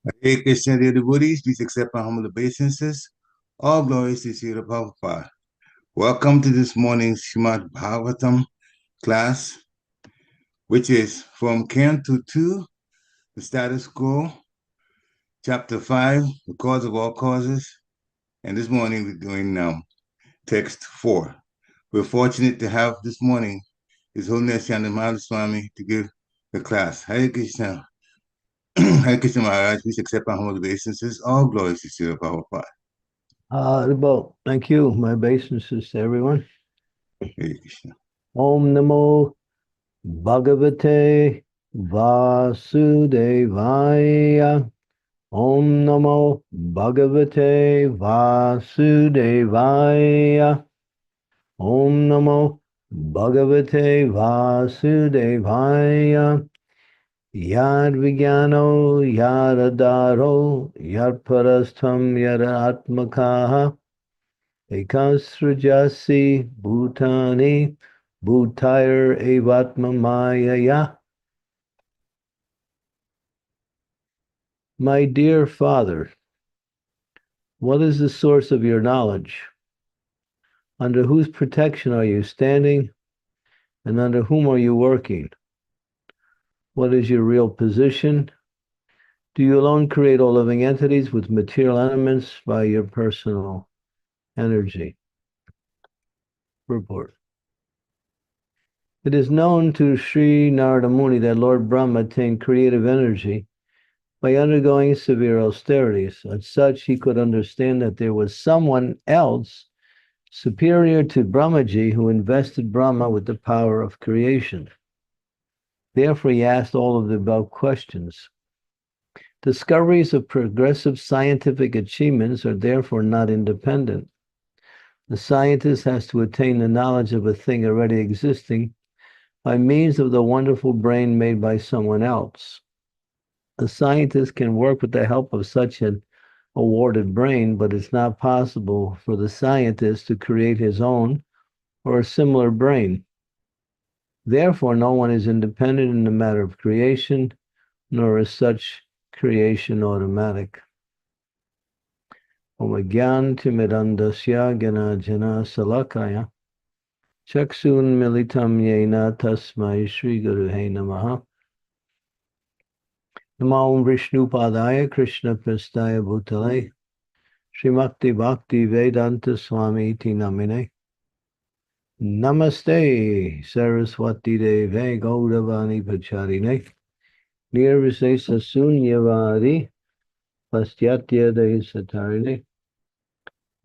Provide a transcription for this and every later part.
Hare Krishna, dear devotees, please accept my humble obeisances. All glories to Srila Prabhupada. Welcome to this morning's Srimad-Bhagavatam class, which is from Canto 2, the status quo, Chapter 5, the cause of all causes. And this morning we're doing text 4. We're fortunate to have this morning His Holiness Candramauli Swami to give the class. Hare Krishna. Hare Krishna Maharaj, please accept my humble obeisances. All glories to Srila Prabhupada. Thank you. My obeisances to everyone. Hare Krishna. Om Namo Bhagavate Vasudevaya. Om Namo Bhagavate Vasudevaya. Om Namo Bhagavate Vasudevaya. Yad Vigyano Yad Adaro Yad Parastham Yad Atmakaha Ekasrajasi Bhutani Bhutair Evatma Mayaya. My dear Father, what is the source of your knowledge? Under whose protection are you standing, and under whom are you working? What is your real position? Do you alone create all living entities with material elements by your personal energy? Report. It is known to Sri Narada Muni that Lord Brahma attained creative energy by undergoing severe austerities. As such, he could understand that there was someone else superior to Brahmaji who invested Brahma with the power of creation. Therefore, he asked all of the above questions. Discoveries of progressive scientific achievements are therefore not independent. The scientist has to attain the knowledge of a thing already existing by means of the wonderful brain made by someone else. A scientist can work with the help of such an awarded brain, but it's not possible for the scientist to create his own or a similar brain. Therefore, no one is independent in the matter of creation, nor is such creation automatic. Om Gyan Timidandasya Gana Jana Salakaya Chaksun Militam Yena Tasmai Shri Guruhe Namaha. Namo Vishnu Padaya Krishna Prastaya Bhutale Srimakti Bhakti Vedanta Swami Iti Namine. Namaste Saraswati Deve Gaudavani Pacharine Nirvisesa Sunyavari Pastyatya Desatarine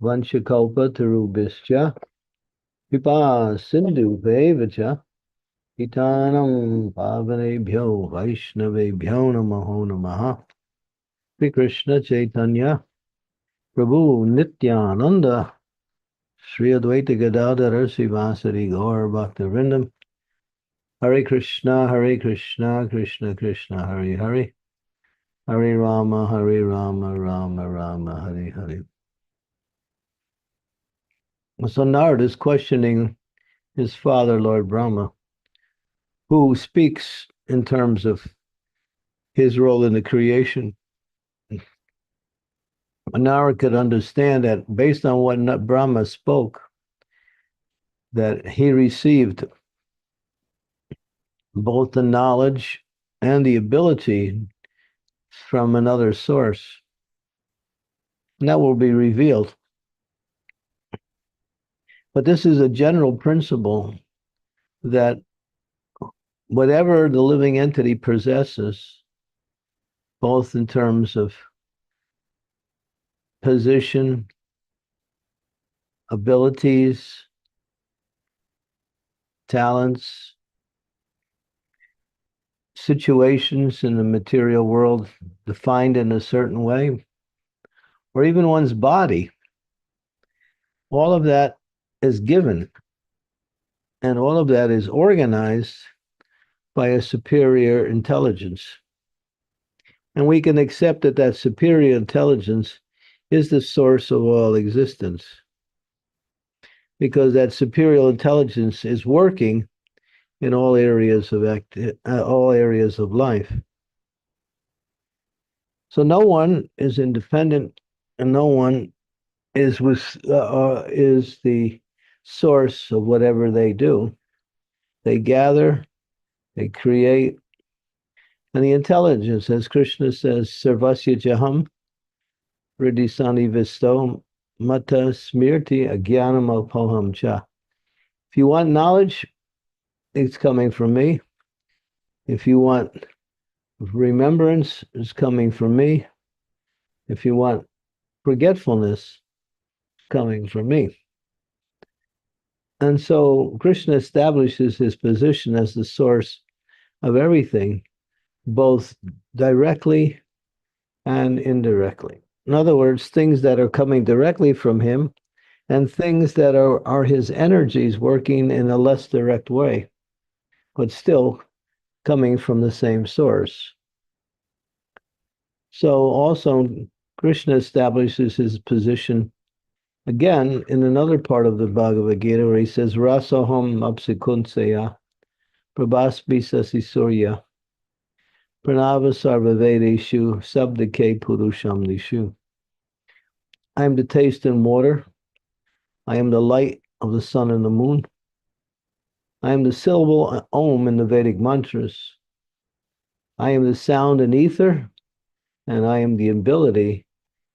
Vanchakalpa Tarubhischa Pipa Sindhu Vevacha Itanam Pavanebhyo Vaishnavebhyo Namaho Namaha. Sri Krishna Chaitanya Prabhu Nityananda Sri Advaita Gadadhara Srivasari Gaur Bhaktivinoda. Hare Krishna, Krishna Krishna, Hare Hare. Hare Rama, Rama Rama, Hare Hare. So Narada is questioning his father, Lord Brahma, who speaks in terms of his role in the creation. Narada could understand that based on what Brahma spoke, that he received both the knowledge and the ability from another source. And that will be revealed. But this is a general principle that whatever the living entity possesses, both in terms of position, abilities, talents, situations in the material world defined in a certain way, or even one's body, all of that is given, and all of that is organized by a superior intelligence. And we can accept that that superior intelligence is the source of all existence, because that superior intelligence is working in all areas of life. So no one is independent, and no one is the source of whatever they do. They gather, they create, and the intelligence, as Krishna says, Sarvasya Jaham, Hridisani Visto, Mata Smirti Agyanam Alpoham Cha. If you want knowledge, it's coming from me. If you want remembrance, it's coming from me. If you want forgetfulness, it's coming from me. And so Krishna establishes his position as the source of everything, both directly and indirectly. In other words, things that are coming directly from him and things that are his energies working in a less direct way, but still coming from the same source. So also Krishna establishes his position again in another part of the Bhagavad Gita where he says, Rasoham apsikunseya prabhasmi sasi surya pranava sarvavedeshu sabdake purusham nishu. I am the taste and water. I am the light of the sun and the moon. I am the syllable Om in the Vedic mantras. I am the sound and ether, and I am the ability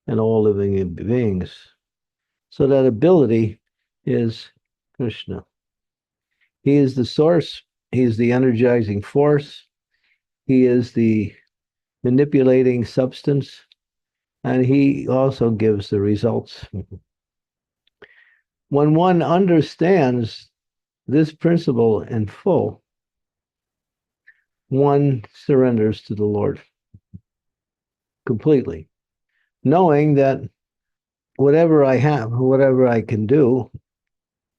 in all living beings. So that ability is Krishna. He is the source. He is the energizing force. He is the manipulating substance, and he also gives the results. When one understands this principle in full, one surrenders to the Lord completely, knowing that whatever I have, whatever I can do,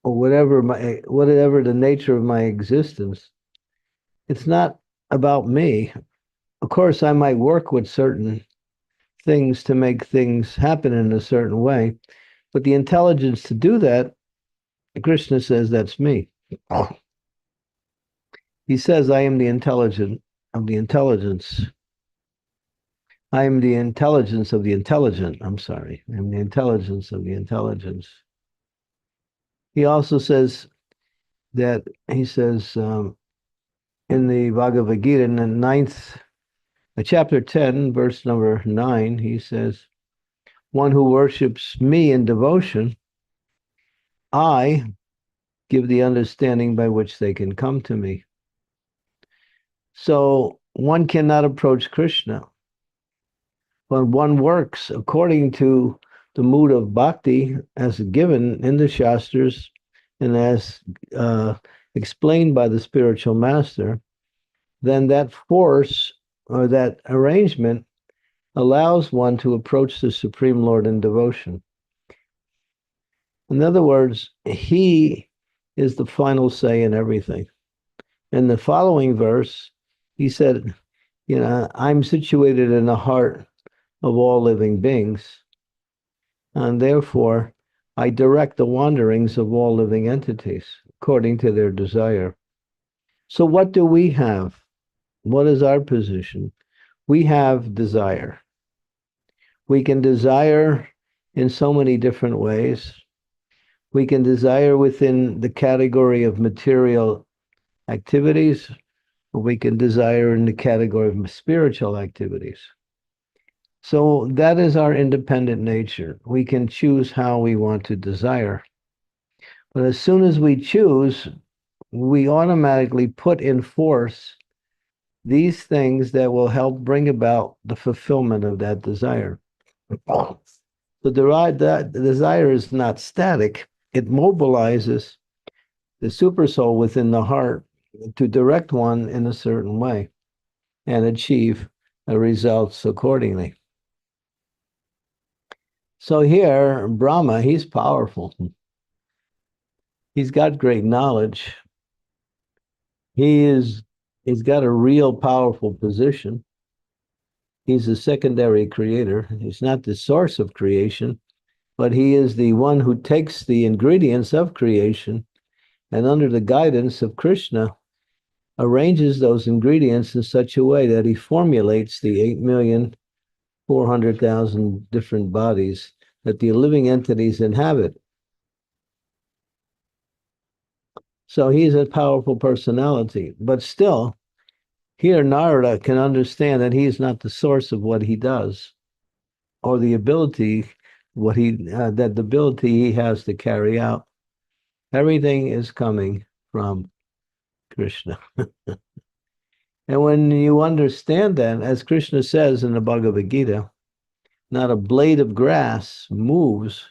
or whatever the nature of my existence, it's not about me. Of course, I might work with certain things to make things happen in a certain way, but the intelligence to do that, Krishna says, that's me. He says, I am the intelligent of the intelligence. I am the intelligence of the intelligent. I'm sorry. I am the intelligence of the intelligence. He also says that, in the Bhagavad Gita, in the ninth, chapter 10, verse number 9, he says, one who worships me in devotion, I give the understanding by which they can come to me. So one cannot approach Krishna, but one works according to the mood of bhakti as given in the Shastras and as explained by the spiritual master, then that force or that arrangement allows one to approach the Supreme Lord in devotion. In other words, he is the final say in everything. In the following verse, he said, I'm situated in the heart of all living beings, and therefore I direct the wanderings of all living entities according to their desire. So what do we have? What is our position? We have desire. We can desire in so many different ways. We can desire within the category of material activities, or we can desire in the category of spiritual activities. So that is our independent nature. We can choose how we want to desire. But as soon as we choose, we automatically put in force these things that will help bring about the fulfillment of that desire. The desire is not static. It mobilizes the supersoul within the heart to direct one in a certain way and achieve results accordingly. So here, Brahma, he's powerful. He's got great knowledge. He's got a real powerful position. He's a secondary creator. He's not the source of creation, but he is the one who takes the ingredients of creation and under the guidance of Krishna, arranges those ingredients in such a way that he formulates the 8 million 400,000 different bodies that the living entities inhabit. So he's a powerful personality, but still, here Narada can understand that he is not the source of what he does, or the ability, the ability he has to carry out. Everything is coming from Krishna. And when you understand that, as Krishna says in the Bhagavad Gita, not a blade of grass moves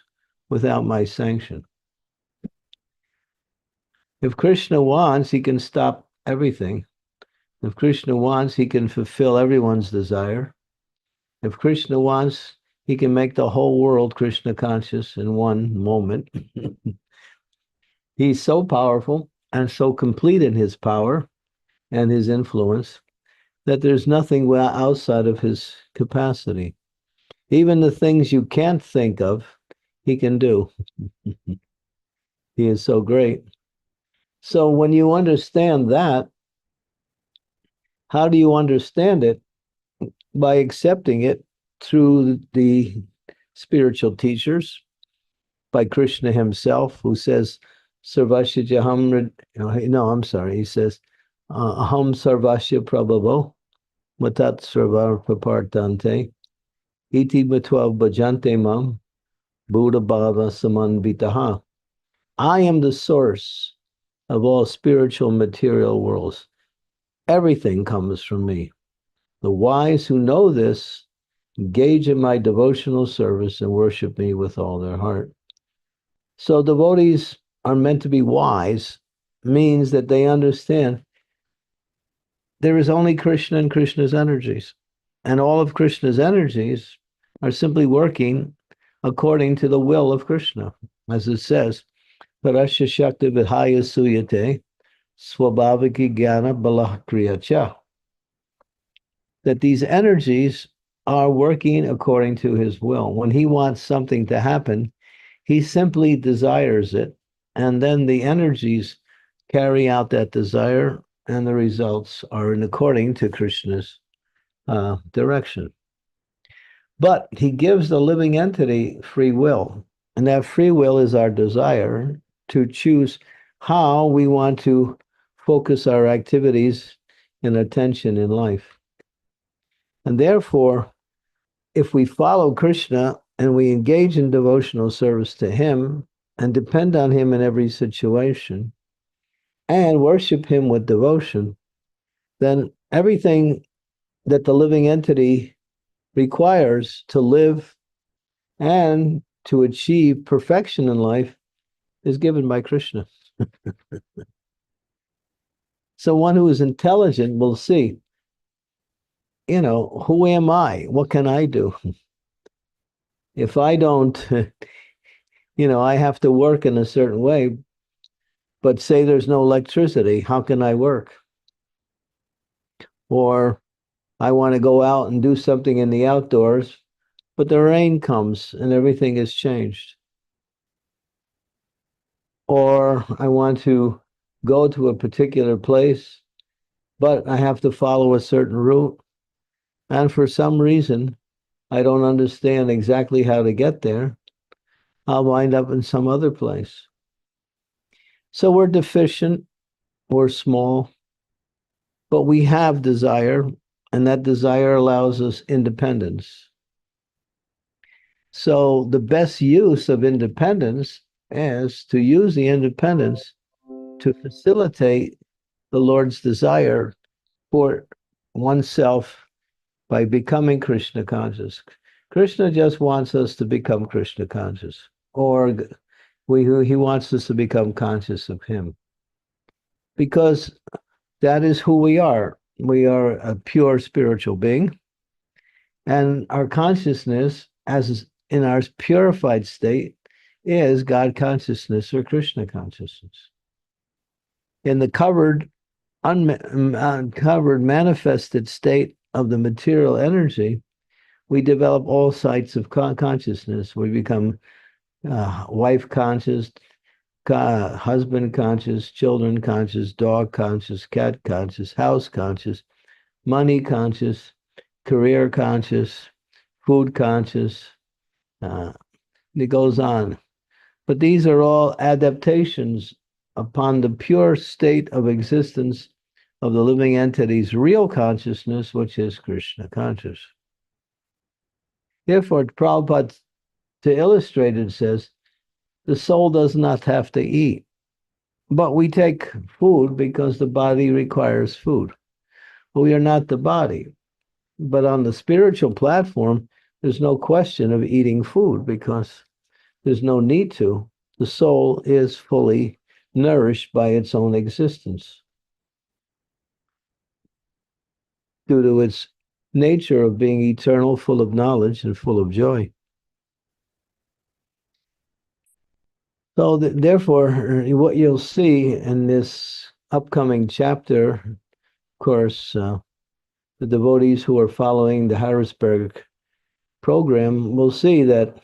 without my sanction. If Krishna wants, he can stop everything. If Krishna wants, he can fulfill everyone's desire. If Krishna wants, he can make the whole world Krishna conscious in one moment. He's so powerful and so complete in his power and his influence that there's nothing outside of his capacity. Even the things you can't think of, he can do. He is so great. So when you understand that, how do you understand it? By accepting it through the spiritual teachers, by Krishna himself, who says, Sarvasya Jaham, no, I'm sorry, he says, Aham Sarvasya Prabhavo, Matat Sarvar Papartante, Iti Matwa Bhajante Mam, Buddha Bhava Samanvitaha. I am the source of all spiritual material worlds. Everything comes from me. The wise who know this engage in my devotional service and worship me with all their heart. So devotees are meant to be wise, means that they understand there is only Krishna and Krishna's energies. And all of Krishna's energies are simply working according to the will of Krishna. As it says, Parasya Shakti Vihaya Suyate Swabhaviki Jnana Balakriyacha. That these energies are working according to his will. When he wants something to happen, he simply desires it, and then the energies carry out that desire, and the results are in according to Krishna's direction. But he gives the living entity free will, and that free will is our desire to choose how we want to focus our activities and attention in life. And therefore, if we follow Krishna and we engage in devotional service to him and depend on him in every situation and worship him with devotion, then everything that the living entity requires to live and to achieve perfection in life is given by Krishna. So one who is intelligent will see, who am I? What can I do? If I don't, I have to work in a certain way, but say there's no electricity, how can I work? Or I want to go out and do something in the outdoors, but the rain comes and everything is changed. Or I want to go to a particular place, but I have to follow a certain route. And for some reason, I don't understand exactly how to get there. I'll wind up in some other place. So we're deficient, we're small, but we have desire, and that desire allows us independence. So the best use of independence is to use the independence to facilitate the Lord's desire for oneself by becoming Krishna conscious. Krishna just wants us to become Krishna conscious, or he wants us to become conscious of him. Because that is who we are. We are a pure spiritual being, and our consciousness, as in our purified state, is God consciousness or Krishna consciousness. In the covered, uncovered, manifested state of the material energy, we develop all sides of consciousness. We become wife conscious, husband conscious, children conscious, dog conscious, cat conscious, house conscious, money conscious, career conscious, food conscious. It goes on. But these are all adaptations upon the pure state of existence of the living entity's real consciousness, which is Krishna conscious. Therefore, Prabhupada, to illustrate it, says, the soul does not have to eat, but we take food because the body requires food. We are not the body. But on the spiritual platform, there's no question of eating food because there's no need to. The soul is fully nourished by its own existence due to its nature of being eternal, full of knowledge and full of joy. So therefore, what you'll see in this upcoming chapter, of course, the devotees who are following the Harrisburg program will see that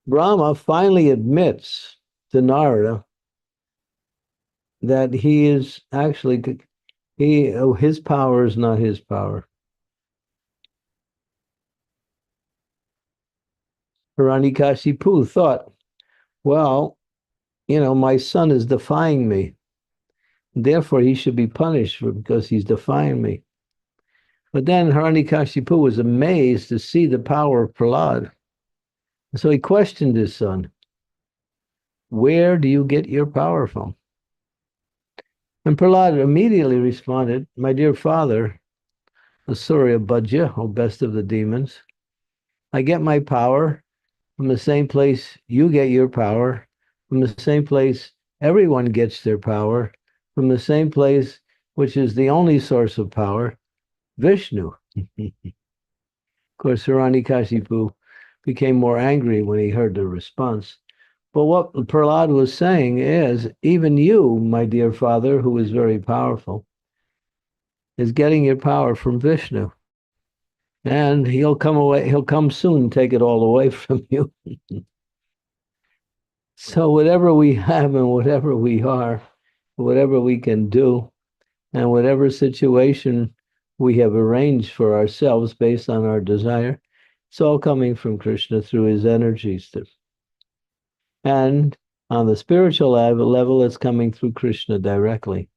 Brahma finally admits to Narada that he is actually, his power is not his power. Hiranyakashipu thought, well, my son is defying me. Therefore, he should be punished because he's defying me. But then Hiranyakashipu was amazed to see the power of Prahlad. So he questioned his son, where do you get your power from? And Prahlad immediately responded, my dear father, the Surya Bhajya, or best of the demons, I get my power from the same place you get your power, from the same place everyone gets their power, from the same place which is the only source of power, Vishnu. Of course, Hiranyakashipu became more angry when he heard the response. But what Prahlad was saying is, even you, my dear father, who is very powerful, is getting your power from Vishnu. And he'll come soon and take it all away from you. So whatever we have and whatever we are, whatever we can do, and whatever situation we have arranged for ourselves based on our desire, it's all coming from Krishna through his energies. And on the spiritual level, it's coming through Krishna directly.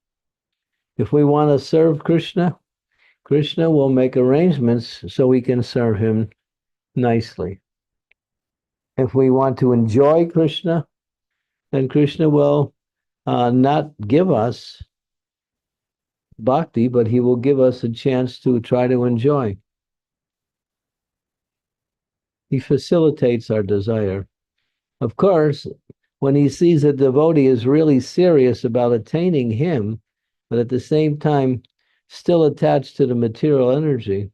If we want to serve Krishna, Krishna will make arrangements so we can serve him nicely. If we want to enjoy Krishna, then Krishna will not give us bhakti, but he will give us a chance to try to enjoy. He facilitates our desire. Of course, when he sees a devotee is really serious about attaining him, but at the same time still attached to the material energy,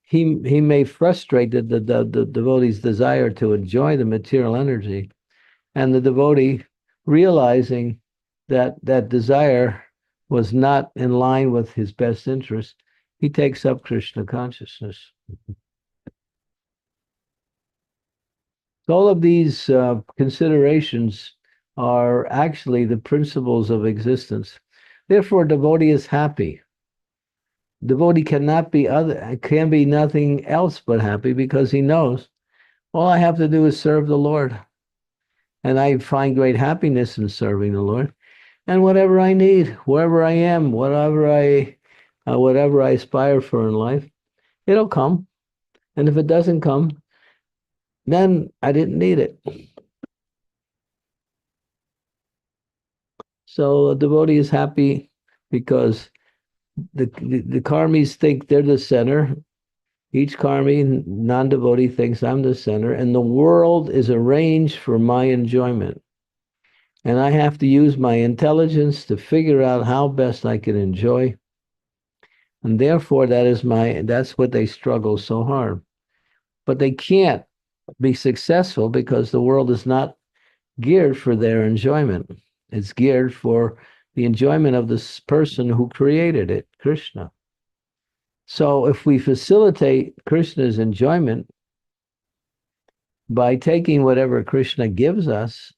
he may frustrate the devotee's desire to enjoy the material energy, and the devotee, realizing that that desire was not in line with his best interest, he takes up Krishna consciousness. So all of these considerations are actually the principles of existence. Therefore, devotee is happy. Devotee can be nothing else but happy because he knows all I have to do is serve the Lord. And I find great happiness in serving the Lord. And whatever I need, wherever I am, whatever I aspire for in life, it'll come. And if it doesn't come, then I didn't need it. So a devotee is happy because the karmis think they're the center. Each karmi, non-devotee, thinks I'm the center, and the world is arranged for my enjoyment. And I have to use my intelligence to figure out how best I can enjoy. And therefore, that's what they struggle so hard. But they can't be successful because the world is not geared for their enjoyment. It's geared for the enjoyment of this person who created it, Krishna. So if we facilitate Krishna's enjoyment by taking whatever Krishna gives us,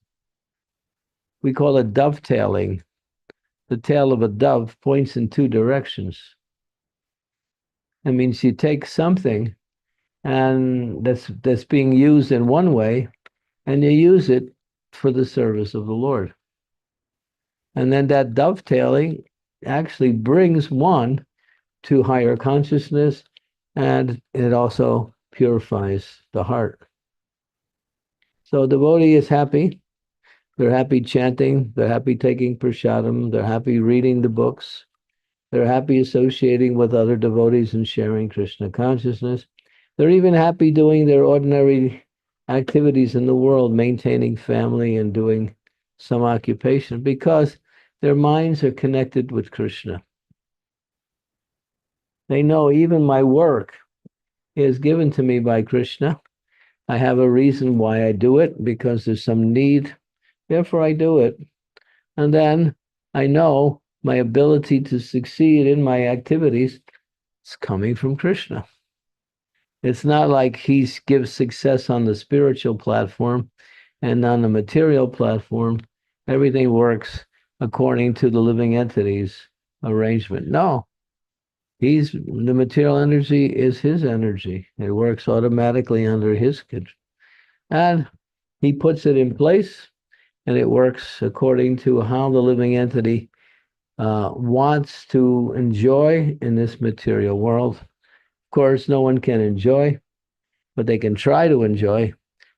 we call it dovetailing. The tail of a dove points in two directions. That means you take something and that's being used in one way, and you use it for the service of the Lord. And then that dovetailing actually brings one to higher consciousness, and it also purifies the heart. So devotee is happy. They're happy chanting. They're happy taking prasadam. They're happy reading the books. They're happy associating with other devotees and sharing Krishna consciousness. They're even happy doing their ordinary activities in the world, maintaining family and doing some occupation, because their minds are connected with Krishna. They know even my work is given to me by Krishna. I have a reason why I do it, because there's some need. Therefore, I do it. And then I know my ability to succeed in my activities is coming from Krishna. It's not like he gives success on the spiritual platform and on the material platform. Everything works according to the living entity's arrangement. No, the material energy is his energy. It works automatically under his control. And he puts it in place, and it works according to how the living entity wants to enjoy in this material world. Of course, no one can enjoy, but they can try to enjoy,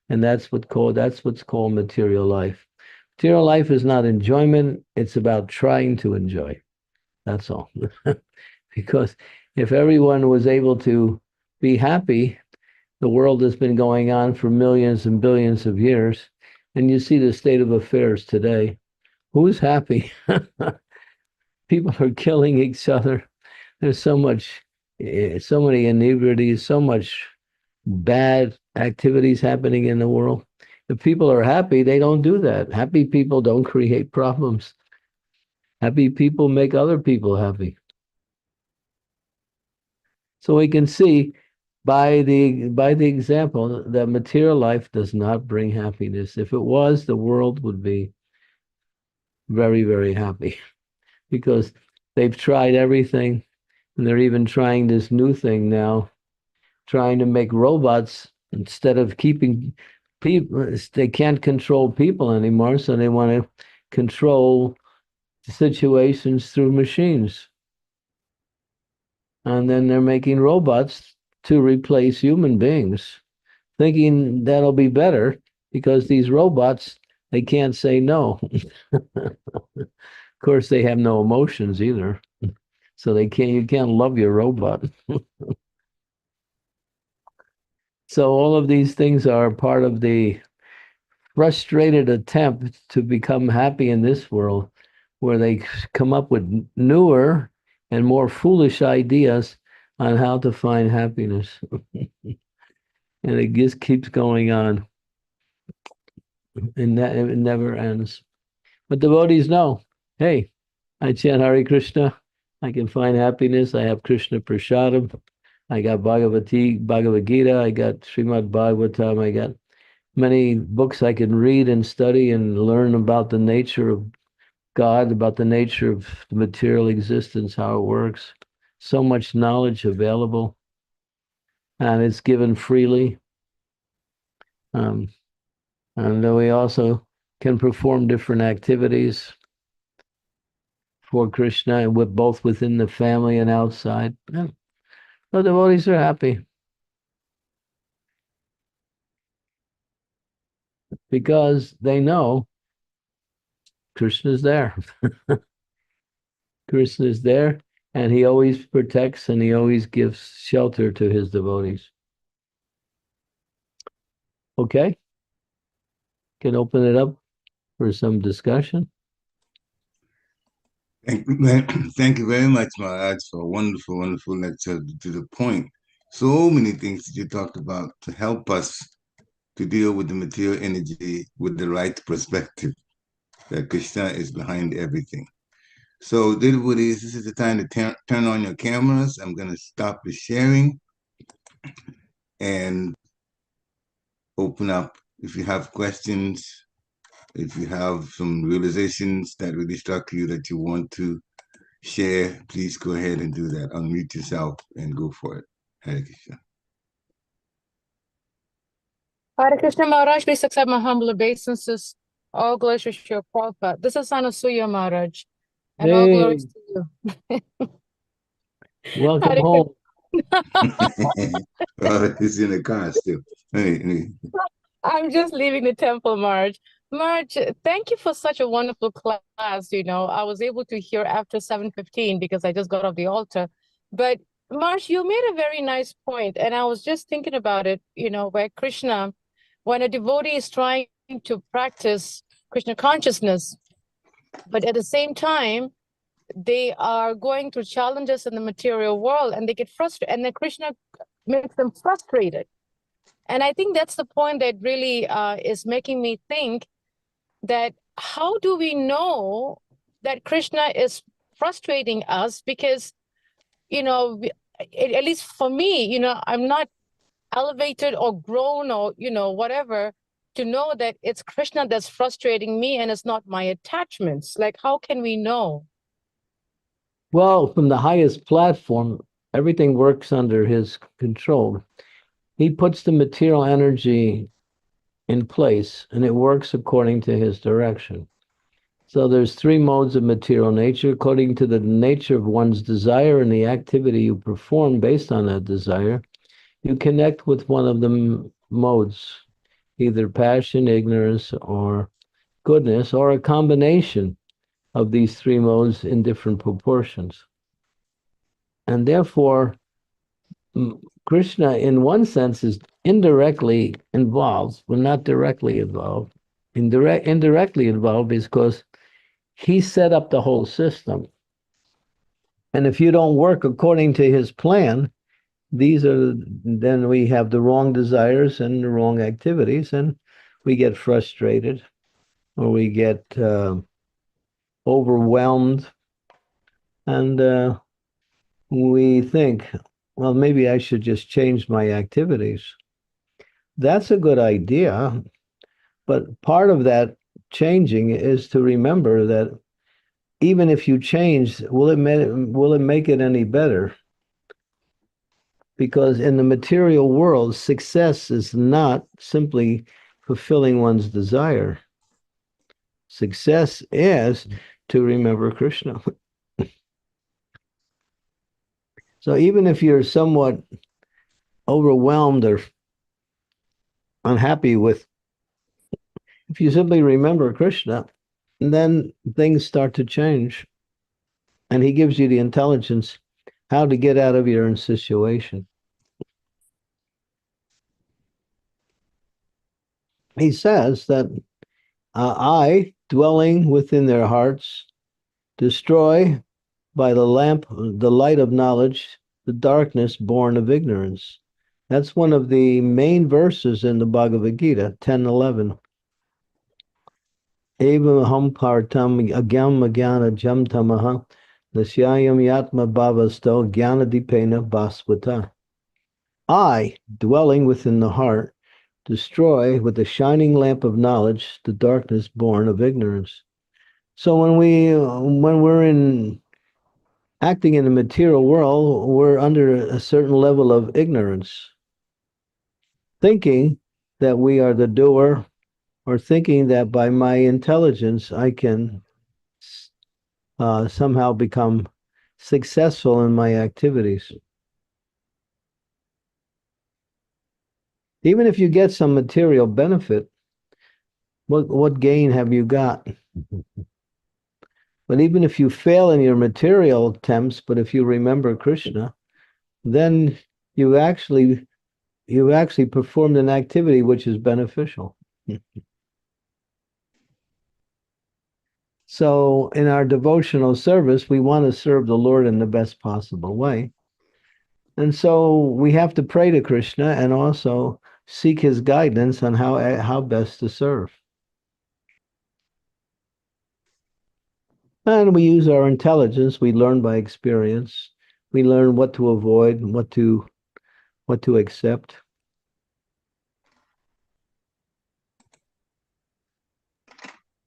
and that's what's called material life. Material life is not enjoyment; it's about trying to enjoy. That's all. Because if everyone was able to be happy, the world has been going on for millions and billions of years, and you see the state of affairs today. Who's happy? People are killing each other. There's so many inebrities, so much bad activities happening in the world. If people are happy, they don't do that. Happy people don't create problems. Happy people make other people happy. So we can see by the example that material life does not bring happiness. If it was, the world would be very, very happy, because they've tried everything, and they're even trying this new thing now, trying to make robots instead of keeping people. They can't control people anymore, so they want to control situations through machines. And then they're making robots to replace human beings, thinking that'll be better, because these robots, they can't say no. Of course, they have no emotions either. So you can't love your robot. So all of these things are part of the frustrated attempt to become happy in this world, where they come up with newer and more foolish ideas on how to find happiness. And it just keeps going on, and that it never ends. But devotees know, hey, I chant Hare Krishna, I can find happiness. I have Krishna Prasadam. I got Bhagavad Gita. I got Srimad-Bhagavatam. I got many books I can read and study and learn about the nature of God, about the nature of the material existence, how it works. So much knowledge available, and it's given freely. And we also can perform different activities for Krishna, with both within the family and outside. Yeah. The devotees are happy because they know Krishna is there. Krishna is there, and he always protects and he always gives shelter to his devotees. Okay, can open it up for some discussion. Thank you very much, Maharaj, for a wonderful, wonderful lecture to the point. So many things that you talked about to help us to deal with the material energy with the right perspective, that Krishna is behind everything. So, devotees, this is the time to turn on your cameras. I'm going to stop the sharing and open up. If you have questions, if you have some realizations that really struck you that you want to share, please go ahead and do that. Unmute yourself and go for it. Hare Krishna. Hare Krishna Maharaj, please accept my humble obeisances. All glories to Srila Prabhupada. This is Anasuya Maharaj, and all glories to you. Welcome Hare home. Well, it's in the car still. Hey. I'm just leaving the temple, Marge. Marge, thank you for such a wonderful class. I was able to hear after 7:15 because I just got off the altar. But Marge, you made a very nice point, and I was just thinking about it, where Krishna, when a devotee is trying to practice Krishna consciousness, but at the same time, they are going through challenges in the material world and they get frustrated, and then Krishna makes them frustrated. And I think that's the point that really is making me think that how do we know that Krishna is frustrating us? Because, at least for me, I'm not elevated or grown or, whatever, to know that it's Krishna that's frustrating me and it's not my attachments. Like, how can we know? Well, from the highest platform, everything works under his control. He puts the material energy in place and it works according to his direction. So there's three modes of material nature. According to the nature of one's desire and the activity you perform based on that desire, you connect with one of the modes, either passion, ignorance, or goodness, or a combination of these three modes in different proportions. And therefore, Krishna, in one sense, is indirectly involved, but not directly involved. Indirectly involved because he set up the whole system. And if you don't work according to his plan, then we have the wrong desires and the wrong activities, and we get frustrated or we get overwhelmed, and we think, well, maybe I should just change my activities. That's a good idea, but part of that changing is to remember that even if you change, will it make it any better? Because in the material world, success is not simply fulfilling one's desire. Success is to remember Krishna. So even if you're somewhat overwhelmed or unhappy with, if you simply remember Krishna, then things start to change. And he gives you the intelligence how to get out of your own situation. He says that I, dwelling within their hearts, destroy by the light of knowledge, the darkness born of ignorance. That's one of the main verses in the Bhagavad Gita, 10:11. Eva ham partam agyam agyana jam tamaha nasyayam yatma bhavasto jnana dipena basvata. I, dwelling within the heart, destroy with the shining lamp of knowledge the darkness born of ignorance. So when we're acting in the material world, we're under a certain level of ignorance, thinking that we are the doer, or thinking that by my intelligence I can somehow become successful in my activities. Even if you get some material benefit, what gain have you got? But even if you fail in your material attempts, but if you remember Krishna, then you actually performed an activity which is beneficial. So in our devotional service, we want to serve the Lord in the best possible way. And so we have to pray to Krishna and also seek his guidance on how best to serve. And we use our intelligence. We learn by experience. We learn what to avoid and what to accept.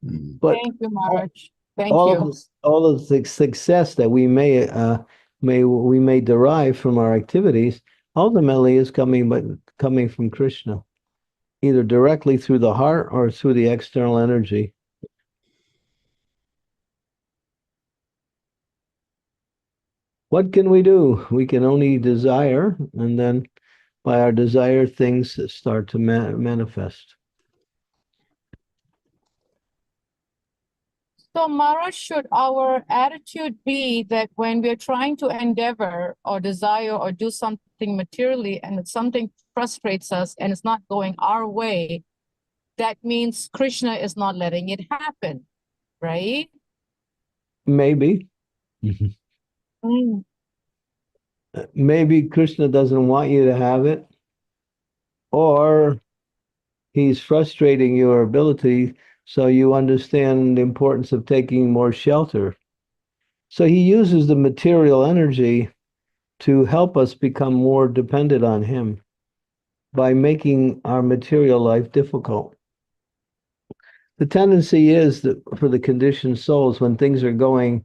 But Thank you, Maharaj. Thank you. All of the success that we may derive from our activities ultimately is coming from Krishna, either directly through the heart or through the external energy. What can we do? We can only desire, and then by our desire, things start to manifest. So, Maharaj, should our attitude be that when we're trying to endeavor or desire or do something materially and something frustrates us and it's not going our way, that means Krishna is not letting it happen, right? Maybe. Mm. Maybe Krishna doesn't want you to have it, or he's frustrating your ability so you understand the importance of taking more shelter. So he uses the material energy to help us become more dependent on him by making our material life difficult. The tendency is that for the conditioned souls, when things are going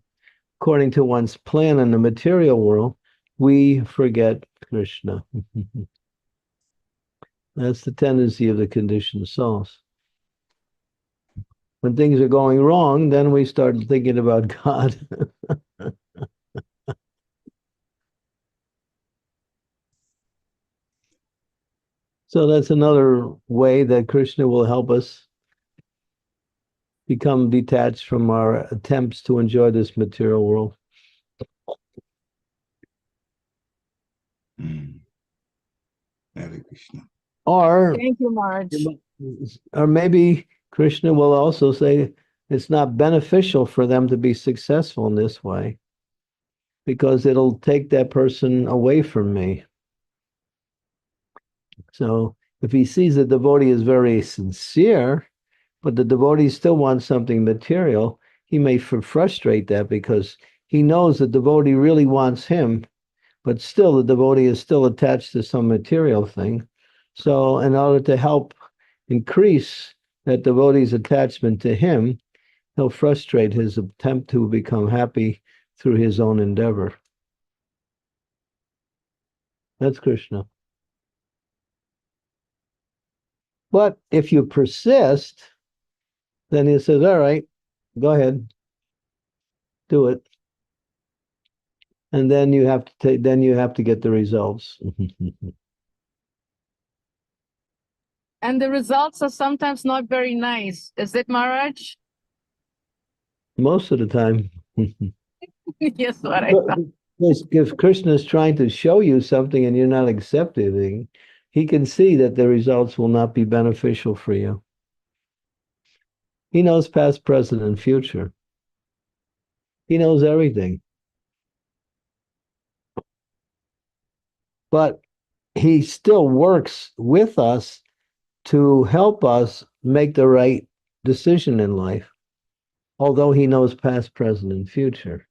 according to one's plan in the material world, we forget Krishna. That's the tendency of the conditioned souls. When things are going wrong, then we start thinking about God. So that's another way that Krishna will help us become detached from our attempts to enjoy this material world. Hare Krishna. Or, Thank you, Maharaj. or maybe Krishna will also say it's not beneficial for them to be successful in this way because it'll take that person away from me. So if he sees the devotee is very sincere, but the devotee still wants something material, he may frustrate that because he knows the devotee really wants him, but still the devotee is still attached to some material thing. So in order to help increase that devotee's attachment to him, he'll frustrate his attempt to become happy through his own endeavor. That's Krishna. But if you persist, then he says, all right, go ahead, do it. And then you have to get the results. And the results are sometimes not very nice. Is it, Maharaj? Most of the time. Yes, what I thought. If Krishna is trying to show you something and you're not accepting, he can see that the results will not be beneficial for you. He knows past, present, and future. He knows everything. But he still works with us to help us make the right decision in life, although he knows past, present, and future.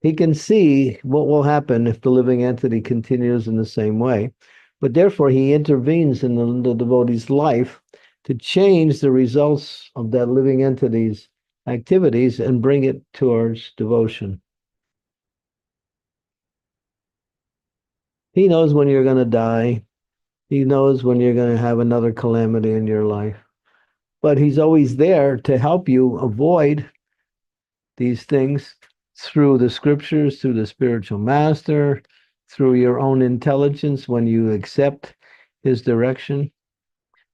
He can see what will happen if the living entity continues in the same way, but therefore he intervenes in the devotee's life to change the results of that living entity's activities and bring it towards devotion. He knows when you're going to die. He knows when you're going to have another calamity in your life. But he's always there to help you avoid these things through the scriptures, through the spiritual master, through your own intelligence when you accept his direction.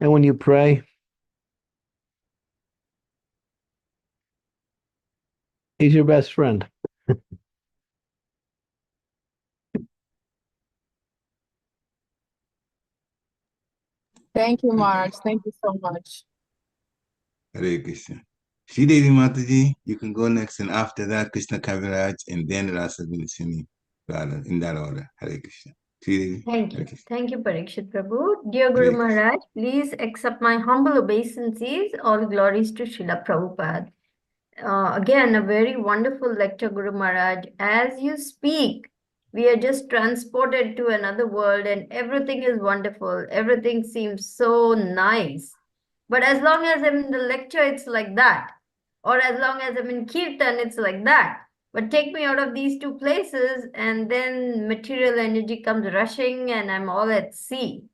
And when you pray, he's your best friend. Thank you, Maharaj. Thank you so much. Hare Krishna. Sri Devi Mataji, you can go next, and after that, Krishna Kaviraj, and then Rasa Vinsini, in that order. Hare Krishna. Sri Devi. Thank Hare you. Krishna. Thank you, Parikshit Prabhu. Dear Hare Guru Krishna. Maharaj, please accept my humble obeisances. All glories to Srila Prabhupada. Again, a very wonderful lecture, Guru Maharaj. As you speak, we are just transported to another world and everything is wonderful. Everything seems so nice. But as long as I'm in the lecture, it's like that. or as long as I'm in Kirtan, it's like that. But take me out of these two places, and then material energy comes rushing, and I'm all at sea.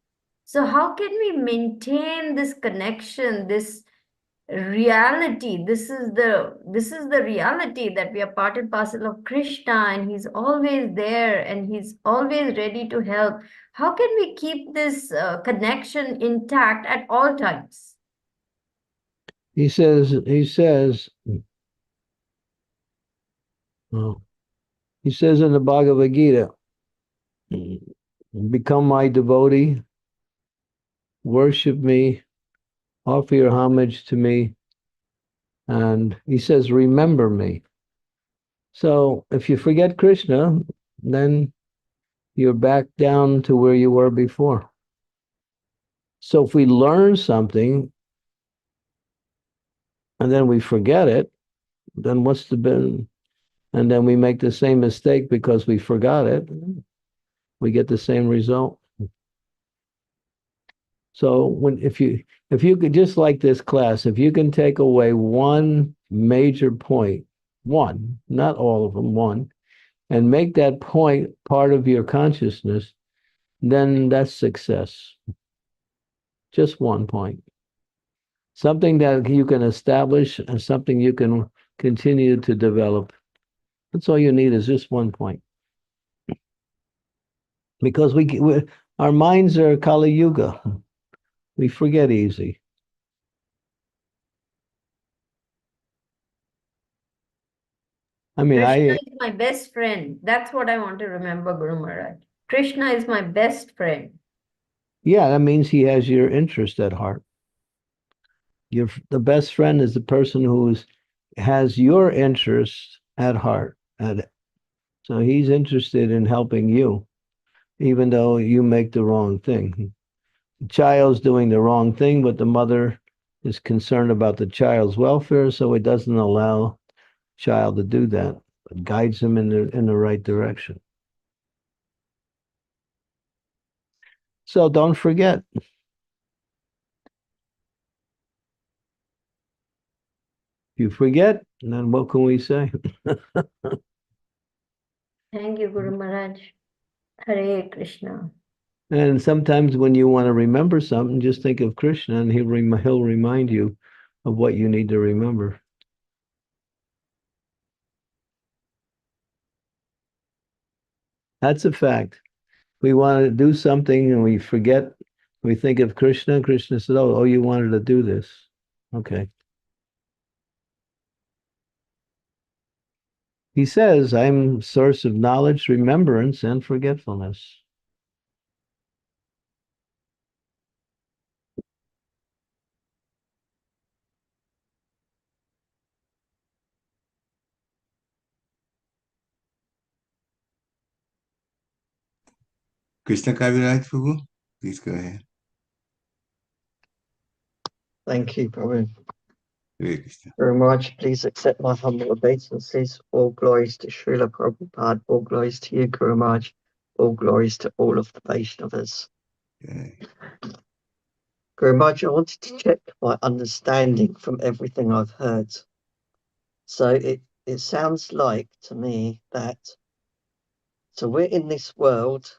So, how can we maintain this connection, this reality? This is the reality that we are part and parcel of Krishna, and he's always there, and he's always ready to help. How can we keep this connection intact at all times? He says, oh, he says in the Bhagavad Gita, become my devotee, worship me, offer your homage to me, and he says, remember me. So if you forget Krishna, then you're back down to where you were before. So if we learn something and then we forget it, then what's the bin? And then we make the same mistake because we forgot it, we get the same result. So if you could, just like this class, if you can take away one major point, one, not all of them, one, and make that point part of your consciousness, then that's success. Just one point. Something that you can establish and something you can continue to develop. That's all you need, is just one point. Because our minds are Kali Yuga. We forget easy. I mean, Krishna is my best friend. That's what I want to remember, Guru Maharaj. Krishna is my best friend. yeah, that means he has your interest at heart. The best friend is the person who has your interest at heart. So he's interested in helping you, even though you make the wrong thing. The child's doing the wrong thing, but the mother is concerned about the child's welfare, so it doesn't allow child to do that, but guides him in the right direction. So don't forget. If you forget, then what can we say? Thank you, Guru Maharaj. Hare Krishna. And sometimes when you want to remember something, just think of Krishna, and he'll remind you of what you need to remember. That's a fact. We want to do something and we forget. We think of Krishna. Krishna said, "Oh, you wanted to do this. Okay." He says, "I'm source of knowledge, remembrance, and forgetfulness." Krishna Kaviraj Prabhu, please go ahead. Thank you, Prabhu. Hare Krishna. Very much. Please accept my humble obeisances. All glories to Srila Prabhupada. All glories to you, Guru Maharaj. All glories to all of the Vaishnavas. Okay. Guru Maharaj, I wanted to check my understanding from everything I've heard. So it sounds like to me that, so we're in this world,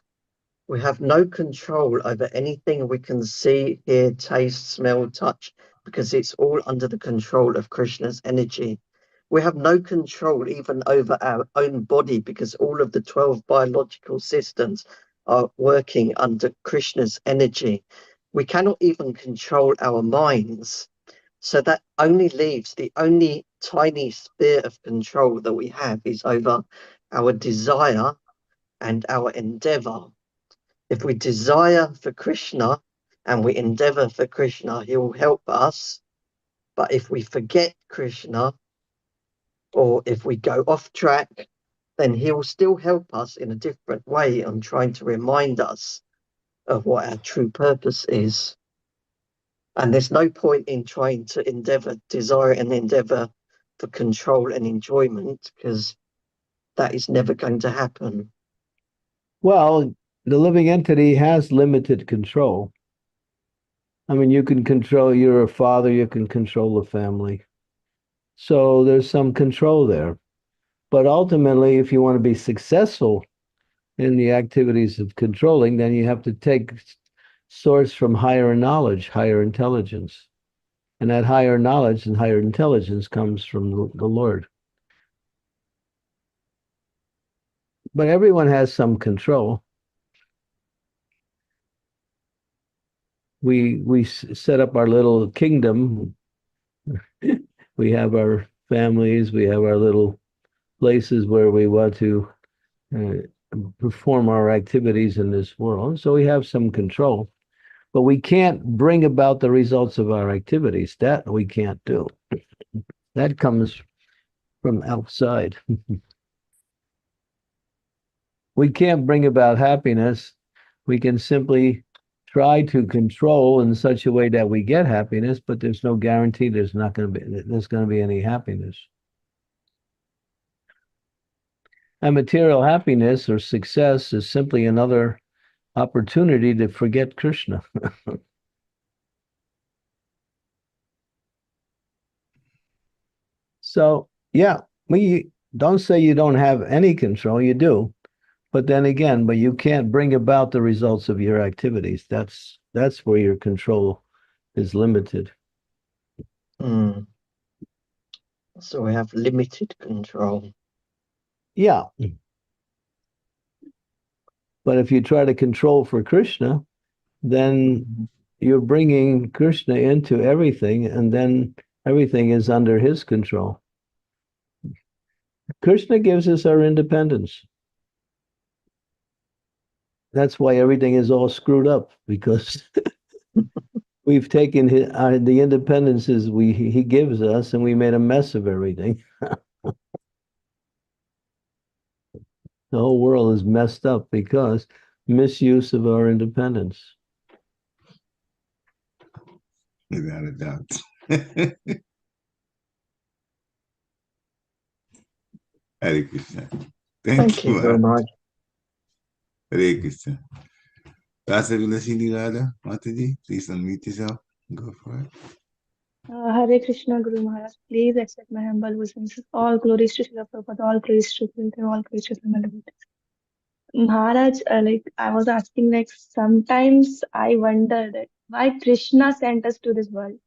we have no control over anything we can see, hear, taste, smell, touch, because it's all under the control of Krishna's energy. We have no control even over our own body, because all of the 12 biological systems are working under Krishna's energy. We cannot even control our minds. So that only leaves, the only tiny sphere of control that we have is over our desire and our endeavor. If we desire for Krishna and we endeavor for Krishna, he will help us. But if we forget Krishna, or if we go off track, then he will still help us in a different way on trying to remind us of what our true purpose is. And there's no point in trying to desire and endeavor for control and enjoyment, because that is never going to happen. Well, the living entity has limited control. I mean, you can control, you're a father, you can control the family. So there's some control there. But ultimately, if you want to be successful in the activities of controlling, then you have to take source from higher knowledge, higher intelligence. And that higher knowledge and higher intelligence comes from the Lord. But everyone has some control. We set up our little kingdom. We have our families, we have our little places where we want to perform our activities in this world. So we have some control, but we can't bring about the results of our activities. That we can't do. That comes from outside. We can't bring about happiness. We can simply try to control in such a way that we get happiness, but there's no guarantee there's going to be any happiness. And material happiness or success is simply another opportunity to forget Krishna. So, yeah, we don't say you don't have any control, you do. But then again, but you can't bring about the results of your activities. That's where your control is limited. Mm. So we have limited control. Yeah. But if you try to control for Krishna, then you're bringing Krishna into everything, and then everything is under his control. Krishna gives us our independence. That's why everything is all screwed up, because we've taken the independences he gives us, and we made a mess of everything. The whole world is messed up because misuse of our independence. Without a doubt. Hare Krishna. Thank you very much. Hare Krishna. Rasa Vilasini Radha, Mataji, please unmute yourself. Go for it. Hare Krishna, Guru Maharaj. Please accept my humble obeisances. All glories to Srila Prabhupada, all praise to Krishna, all praise to the devotees. Maharaj, I was asking, sometimes I wonder that why Krishna sent us to this world,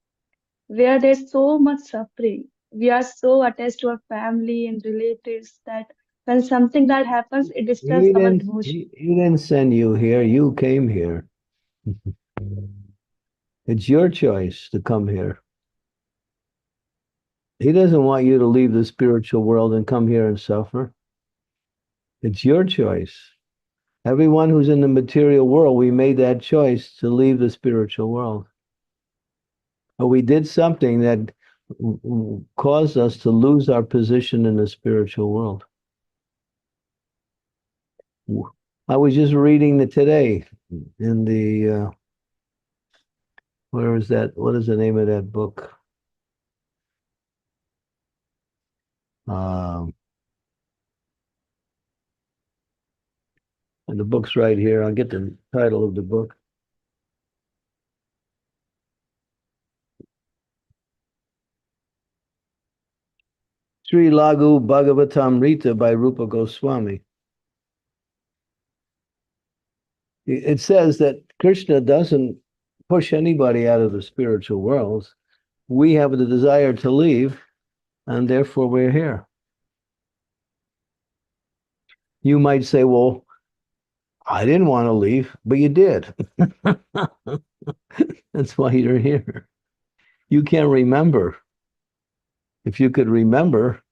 where there's so much suffering. We are so attached to our family and relatives that when something that happens, it disturbs our devotion. He didn't send you here. You came here. It's your choice to come here. He doesn't want you to leave the spiritual world and come here and suffer. It's your choice. Everyone who's in the material world, we made that choice to leave the spiritual world. But we did something that caused us to lose our position in the spiritual world. I was just reading today in the, where is that? What is the name of that book? And the book's right here. I'll get the title of the book. Sri Lagu Bhagavatam Rita by Rupa Goswami. It says that Krishna doesn't push anybody out of the spiritual world. We have the desire to leave, and therefore we're here. You might say, well, I didn't want to leave, but you did. That's why you're here. You can't remember. If you could remember,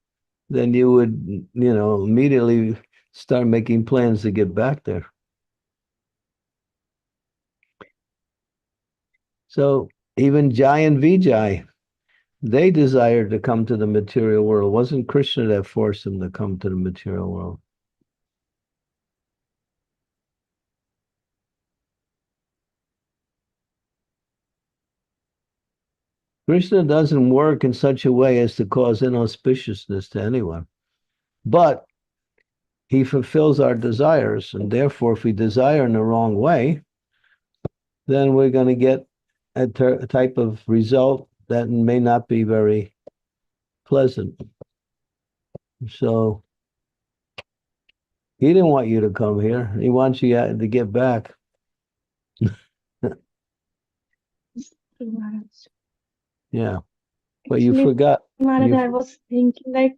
then you would, immediately start making plans to get back there. So even Jai and Vijay, they desired to come to the material world. It wasn't Krishna that forced them to come to the material world. Krishna doesn't work in such a way as to cause inauspiciousness to anyone. But he fulfills our desires. And therefore, if we desire in the wrong way, then we're going to get a type of result that may not be very pleasant. So he didn't want you to come here. He wants you to get back. Guru Maharaj. Yeah. But you Actually, forgot. Maharaj, You- I was thinking like,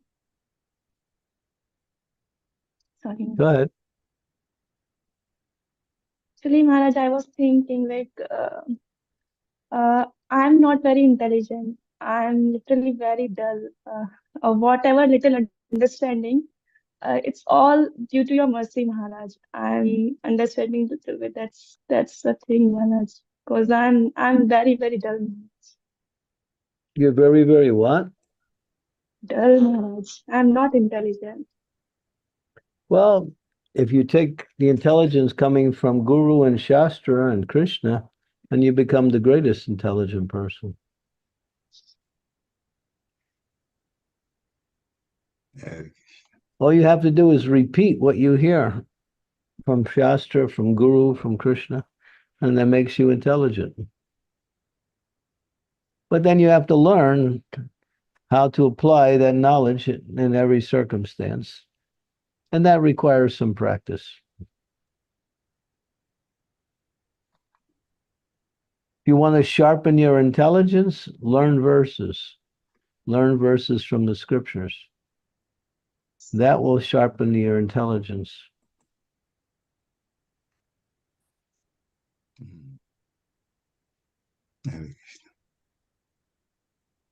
sorry. Go ahead. Actually, Maharaj, I was thinking like, I'm not very intelligent. I'm literally very dull. Whatever little understanding, it's all due to your mercy, Maharaj. I'm understanding little bit. That's the thing, Maharaj. Because I'm very, very dull, Maharaj. You're very, very what? Dull, Maharaj. I'm not intelligent. Well, if you take the intelligence coming from Guru and Shastra and Krishna, then you become the greatest intelligent person. All you have to do is repeat what you hear from Shastra, from Guru, from Krishna, and that makes you intelligent. But then you have to learn how to apply that knowledge in every circumstance. And that requires some practice. If you want to sharpen your intelligence, learn verses. Learn verses from the scriptures. That will sharpen your intelligence.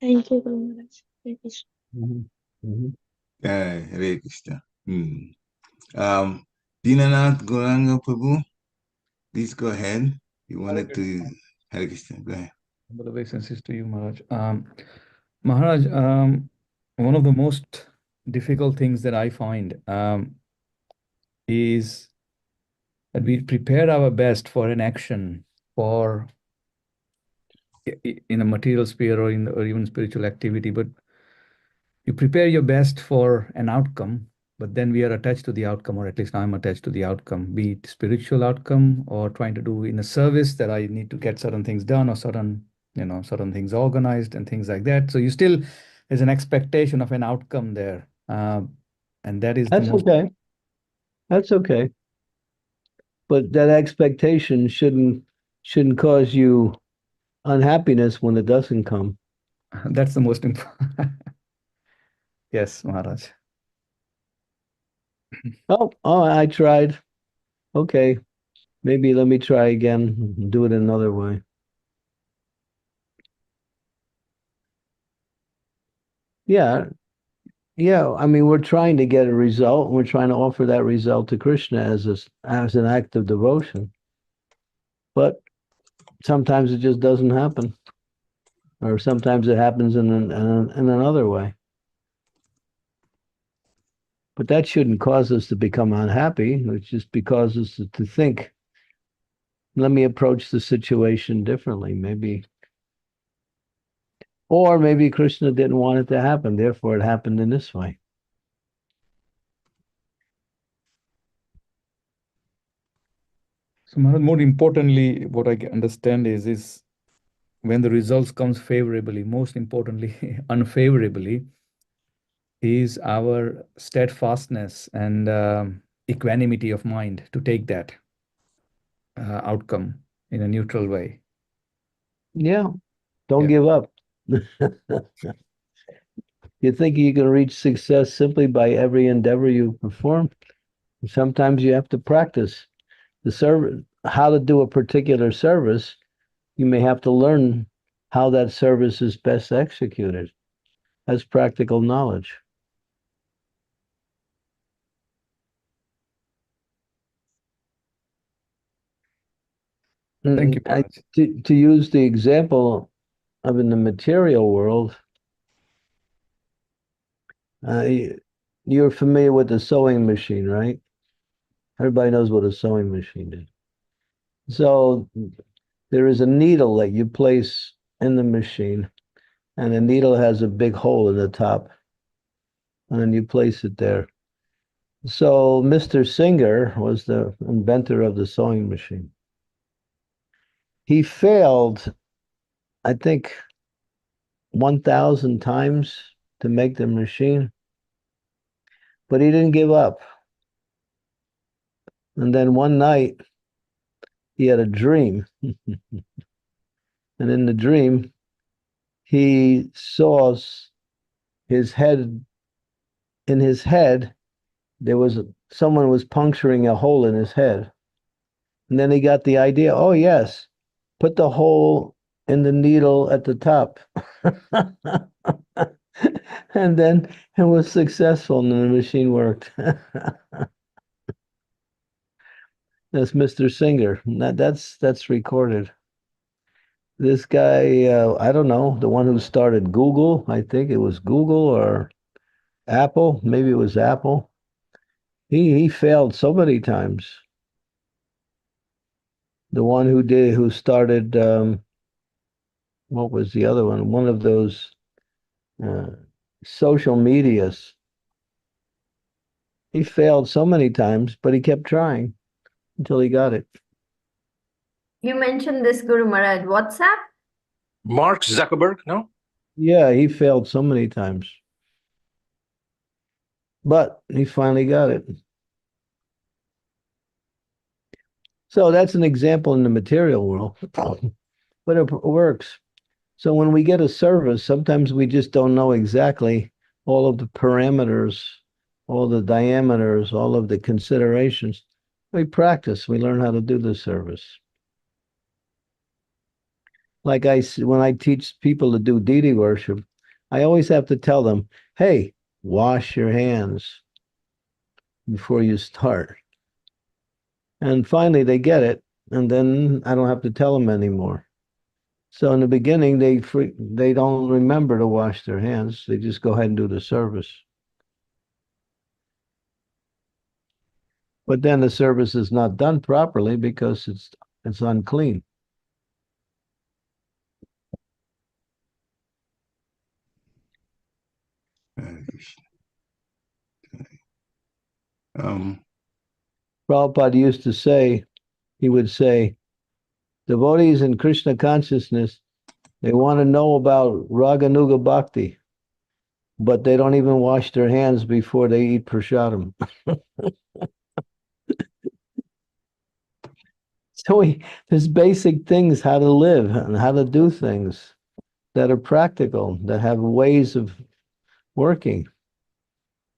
Thank you, Guru Maharaj. Hare Krishna. Hare Krishna. Dinanath Gauranga Prabhu, please go ahead. You wanted to, Hare Krishna, go ahead. Humble obeisances to you, Maharaj. Maharaj, one of the most difficult things that I find is that we prepare our best for an action for in a material sphere or or even spiritual activity, but you prepare your best for an outcome, but then we are attached to the outcome, or at least I'm attached to the outcome, be it spiritual outcome or trying to do in a service that I need to get certain things done or certain things organized and things like that. So there's an expectation of an outcome there. And that is That's okay. That's okay. But that expectation shouldn't cause you unhappiness when it doesn't come. That's the most important. Yes, Maharaj. Oh, I tried. Okay. Maybe let me try again, do it another way. Yeah. I mean, we're trying to get a result. We're trying to offer that result to Krishna as an act of devotion. But sometimes it just doesn't happen. Or sometimes it happens in another way. But that shouldn't cause us to become unhappy. It just causes us to think, let me approach the situation differently, maybe. Or maybe Krishna didn't want it to happen, therefore it happened in this way. So Maharaj, more importantly, what I understand is when the results comes favorably, most importantly, unfavorably, is our steadfastness and equanimity of mind to take that outcome in a neutral way. Yeah, don't give up. You think you can reach success simply by every endeavor you perform? Sometimes you have to practice the service, how to do a particular service. You may have to learn how that service is best executed. That's practical knowledge. Thank you, Maharaj. To use the example of in the material world, you're familiar with the sewing machine, right? Everybody knows what a sewing machine is. So there is a needle that you place in the machine, and the needle has a big hole in the top, and then you place it there. So Mr. Singer was the inventor of the sewing machine. He failed, I think, 1,000 times to make the machine. But he didn't give up. And then one night, he had a dream. And in the dream, he saw his head. In his head, there was someone was puncturing a hole in his head. And then he got the idea, oh yes, put the hole in the needle at the top. And then it was successful and the machine worked. That's Mr. Singer. That's recorded. This guy, I don't know, the one who started Google, I think it was Google or Apple, maybe it was Apple. He failed so many times. The one who started, what was the other one? One of those social medias. He failed so many times, but he kept trying until he got it. You mentioned this, Guru Maharaj. WhatsApp? Mark Zuckerberg, no? Yeah, he failed so many times. But he finally got it. So that's an example in the material world. But it works. So when we get a service, sometimes we just don't know exactly all of the parameters, all the diameters, all of the considerations. We practice, we learn how to do the service. Like when I teach people to do deity worship, I always have to tell them, hey, wash your hands before you start. And finally they get it, and then I don't have to tell them anymore. So in the beginning, they don't remember to wash their hands. They just go ahead and do the service. But then the service is not done properly because it's unclean. Prabhupada used to say, he would say, devotees in Krishna consciousness, they want to know about Raganuga Bhakti, but they don't even wash their hands before they eat prasadam. So there's basic things, how to live and how to do things that are practical, that have ways of working.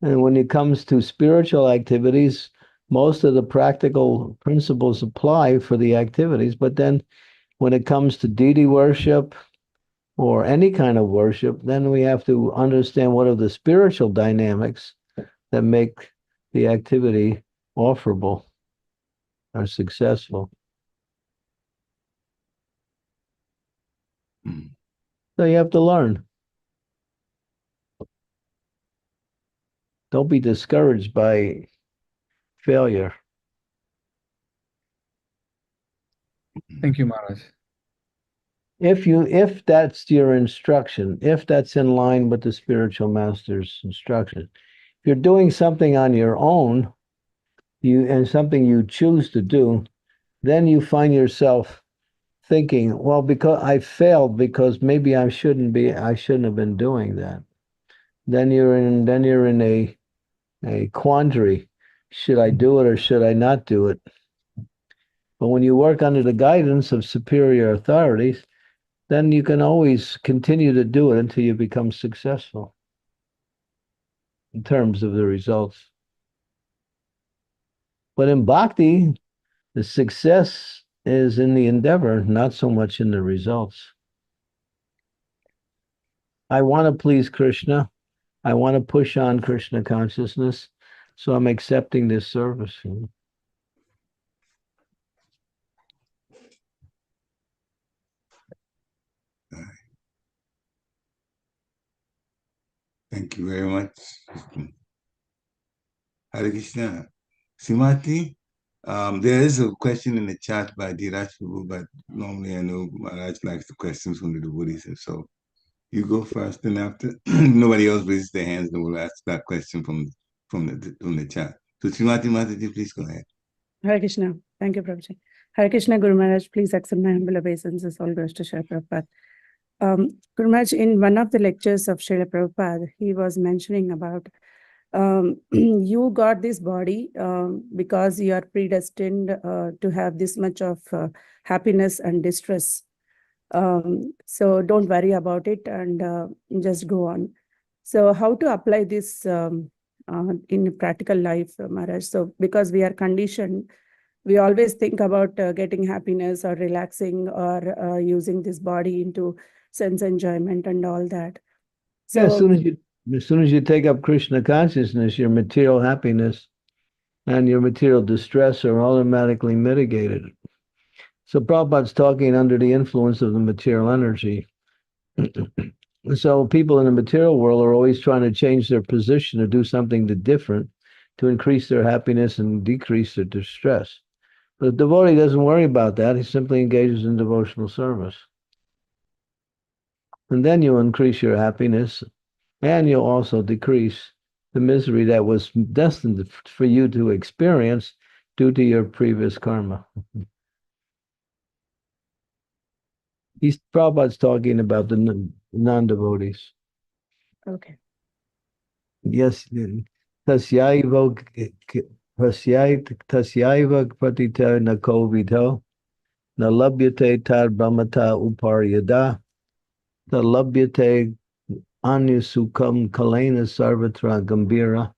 And when it comes to spiritual activities, most of the practical principles apply for the activities. But then when it comes to deity worship or any kind of worship, then we have to understand what are the spiritual dynamics that make the activity offerable or successful. So you have to learn. Don't be discouraged by failure. Thank you, Maharaj. If that's your instruction, if that's in line with the spiritual master's instruction, if you're doing something on your own, and something you choose to do, then you find yourself thinking, well, because I failed, because maybe I shouldn't have been doing that. Then you're in a quandary. Should I do it or should I not do it? But when you work under the guidance of superior authorities, then you can always continue to do it until you become successful in terms of the results. But in bhakti, the success is in the endeavor, not so much in the results. I want to please Krishna. I want to push on Krishna consciousness. So I'm accepting this service. Thank you very much. Hare Krishna. Simati, there is a question in the chat by Dhiraj Prabhu, but normally I know Maharaj likes the questions from the devotees, and so you go first, and after nobody else raises their hands, then we'll ask that question from the chat. So Simati Mataji, please go ahead. Hare Krishna. Thank you, Prabhuji. Hare Krishna, Guru Maharaj. Please accept my humble obeisances. All goes to Shri Prabhupada. Guru Maharaj, in one of the lectures of Srila Prabhupada, he was mentioning about you got this body because you are predestined to have this much of happiness and distress. So don't worry about it and just go on. So how to apply this in practical life, Maharaj? So because we are conditioned, we always think about getting happiness or relaxing or using this body into sense enjoyment and all that. So yeah, as soon as you take up Krishna consciousness, your material happiness and your material distress are automatically mitigated. So Prabhupada's talking under the influence of the material energy. So people in the material world are always trying to change their position or do something different to increase their happiness and decrease their distress. But the devotee doesn't worry about that. He simply engages in devotional service. And then you'll increase your happiness and you'll also decrease the misery that was destined for you to experience due to your previous karma. Prabhupada's talking about the non-devotees. okay. Yes, tasyaiva pratita nako vidho na labhyate tad brahmata uparyada na labhyate anyasukam kalena sarvatra gambira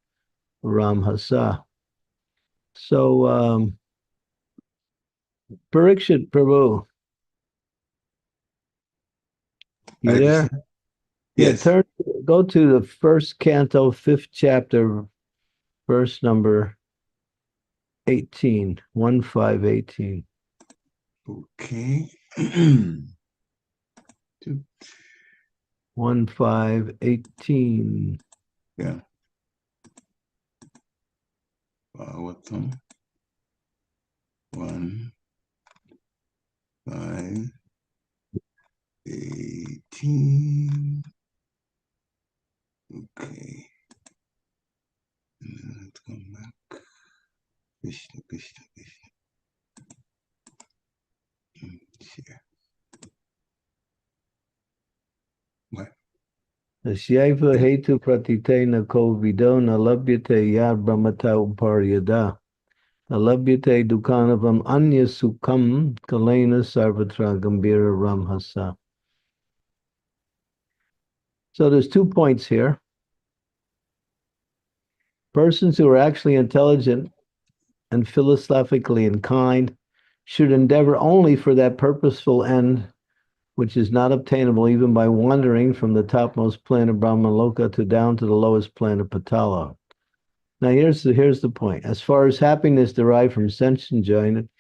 ramhasa. So, Parikshit Prabhu, you there? Yes. Yeah, go to the first canto, 5th chapter, verse number 18, 1518. Okay. 1518. Yeah. Bhagavatam 1:5:18. Okay. And then let's come back. Krishna, Krishna, Krishna. Share. What? Asyaiva hetu pratite na ko vido na labhyate yad brahmata uparyada. Na labhyate dukanavam anya sukam kalena sarvatra gambira ramhasa. So there's 2 points here. Persons who are actually intelligent and philosophically inclined should endeavor only for that purposeful end, which is not obtainable even by wandering from the topmost plane of Brahmaloka to down to the lowest plane of Patala. Now here's the point. As far as happiness derived from sense enjoyment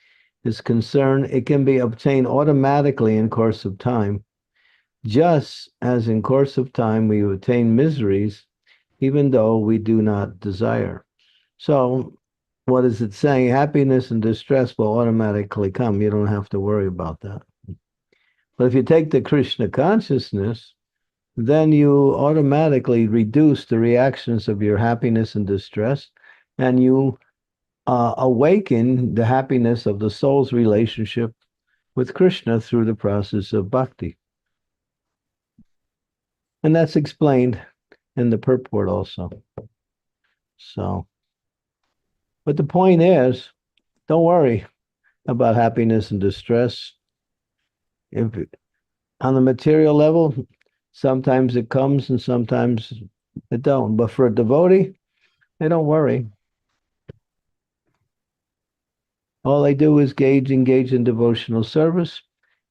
is concerned, it can be obtained automatically in course of time, just as in course of time we obtain miseries, even though we do not desire. So what is it saying? Happiness and distress will automatically come. You don't have to worry about that. But if you take the Krishna consciousness, then you automatically reduce the reactions of your happiness and distress, and you awaken the happiness of the soul's relationship with Krishna through the process of bhakti. And that's explained in the purport also. So, but the point is, don't worry about happiness and distress. If on the material level, sometimes it comes and sometimes it don't. But for a devotee, they don't worry. All they do is engage in devotional service.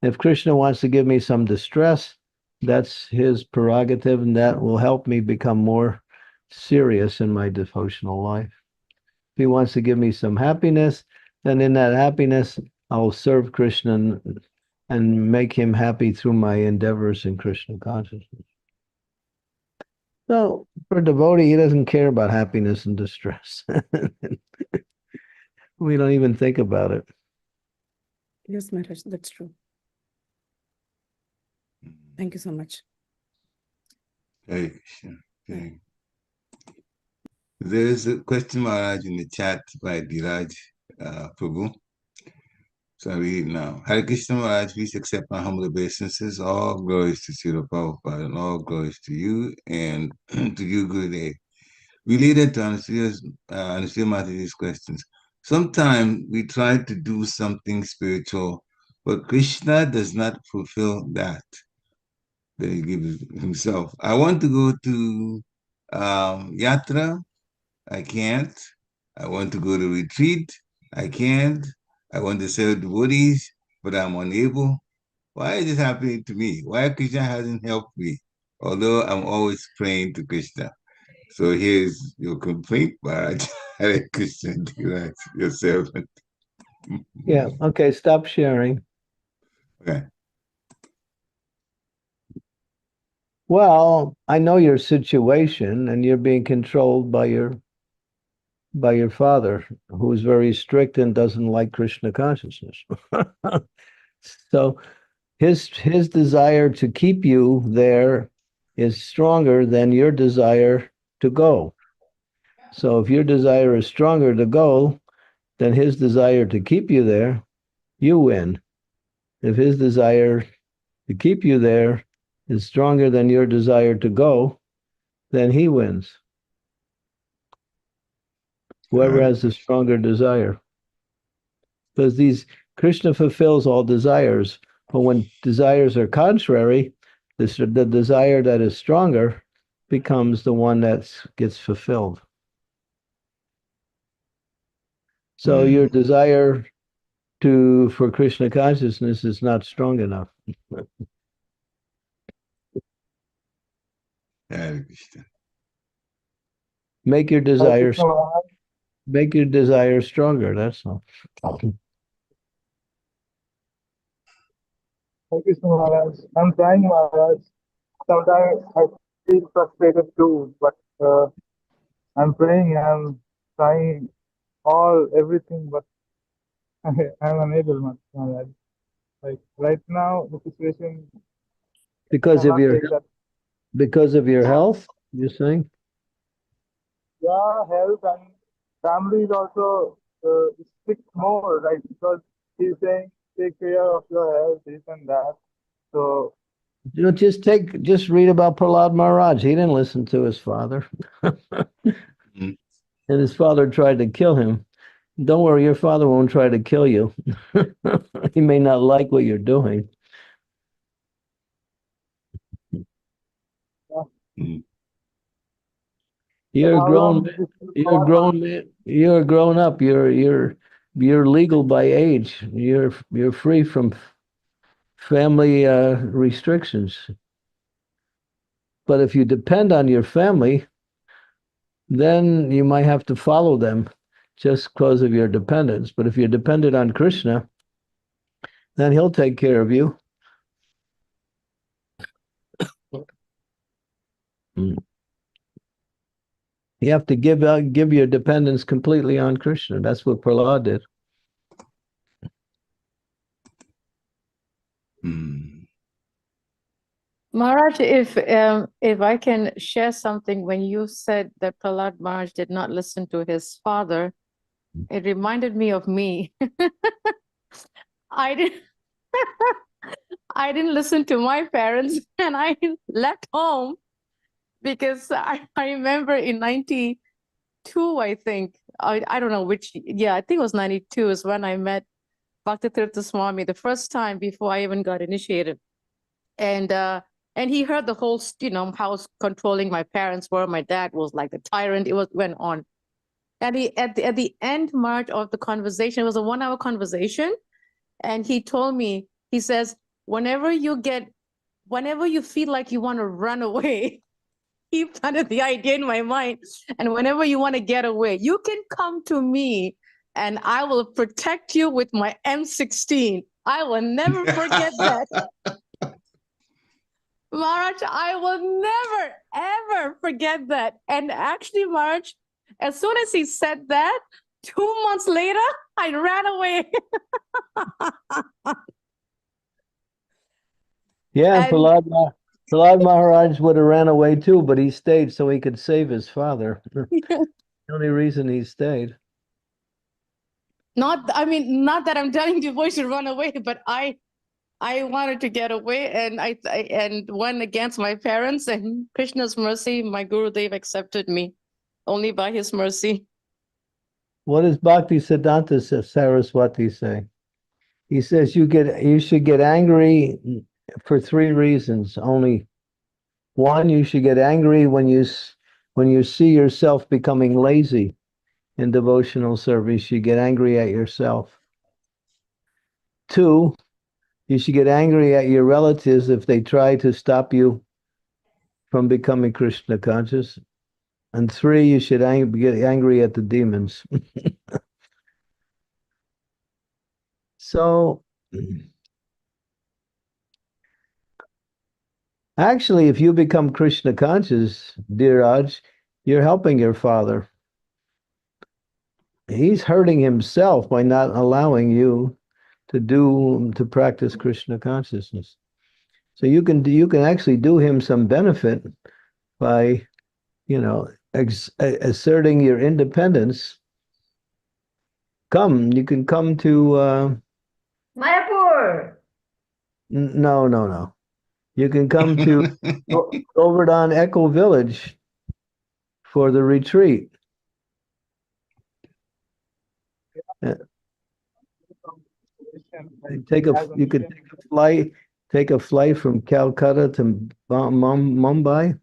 If Krishna wants to give me some distress, that's his prerogative, and that will help me become more serious in my devotional life. If he wants to give me some happiness, then in that happiness, I'll serve Krishna and make him happy through my endeavors in Krishna consciousness. So for a devotee, he doesn't care about happiness and distress. We don't even think about it. Yes, Maharaj, that's true. Thank you so much. Hare Krishna. Okay. There is a question, Maharaj, in the chat by Dhiraj Prabhu. So I read now. Hare Krishna Maharaj, please accept my humble obeisances. All glories to Srila Prabhupada and all glories to you and to you, Gurudev. Related to Anastasia Mataji's questions. Sometimes we try to do something spiritual, but Krishna does not fulfill that he gives himself. I want to go to Yatra. I can't. I want to go to retreat. I can't. I want to serve devotees, but I'm unable. Why is this happening to me? Why Krishna hasn't helped me? Although I'm always praying to Krishna. So here's your complaint, Maharaj. Hare Krishna, your servant. Yeah. Okay. Stop sharing. Okay. Well, I know your situation, and you're being controlled by your father, who's very strict and doesn't like Krishna consciousness. So his desire to keep you there is stronger than your desire to go. So if your desire is stronger to go than his desire to keep you there, you win. If his desire to keep you there is stronger than your desire to go, then he wins. Whoever has the stronger desire. Because Krishna fulfills all desires, but when desires are contrary, the desire that is stronger becomes the one that gets fulfilled. So your desire for Krishna consciousness is not strong enough. Make your desire stronger. That's all. Thank you, Maharaj. I'm trying, Maharaj. Sometimes I feel frustrated too, but I'm praying, I'm trying everything, but I'm unable, Maharaj. Like right now, the situation Because of cannot your take that. because of your health, you're saying? Yeah, health and family is also strict more, right? Because he's saying take care of your health, this and that. So Just read about Prahlad Maharaj. He didn't listen to his father. And his father tried to kill him. Don't worry, your father won't try to kill you. He may not like what you're doing. You're grown. You're grown. You're grown up. You're legal by age. You're free from family restrictions. But if you depend on your family, then you might have to follow them just because of your dependence. But if you're dependent on Krishna, then he'll take care of you. You have to give your dependence completely on Krishna. That's what Prahlad did. Maharaj, if I can share something, when you said that Prahlad Maharaj did not listen to his father, it reminded me of me. I didn't I didn't listen to my parents, and I left home because I remember in 92, I think, I don't know which, yeah, I think it was 92 is when I met Bhaktitirtha Swami the first time before I even got initiated. And he heard the whole, how controlling my parents were. My dad was like the tyrant. It went on. And he at the end, March, of the conversation, it was a 1-hour conversation. And he told me, he says, whenever you feel like you want to run away, he planted the idea in my mind. And whenever you want to get away, you can come to me and I will protect you with my M16. I will never forget that. Maharaj, I will never, ever forget that. And actually, Maharaj, as soon as he said that, 2 months later, I ran away. Yeah, Prahlad Maharaj would have ran away too, but he stayed so he could save his father. The only reason he stayed. Not that I'm telling the boys to run away, but I wanted to get away, and I went against my parents, and Krishna's mercy, my Gurudev accepted me only by his mercy. What does Bhakti Siddhanta Saraswati say? He says you should get angry for 3 reasons only. 1, you should get angry when you see yourself becoming lazy in devotional service. You get angry at yourself. 2, you should get angry at your relatives if they try to stop you from becoming Krishna conscious. And 3, you should get angry at the demons. So actually, if you become Krishna conscious, Dheeraj, you're helping your father. He's hurting himself by not allowing you to practice Krishna consciousness. So you can actually do him some benefit by, asserting your independence. You can come to Mayapur. No. You can come to Govardhan Echo Village for the retreat. You could take a flight from Calcutta to Mumbai.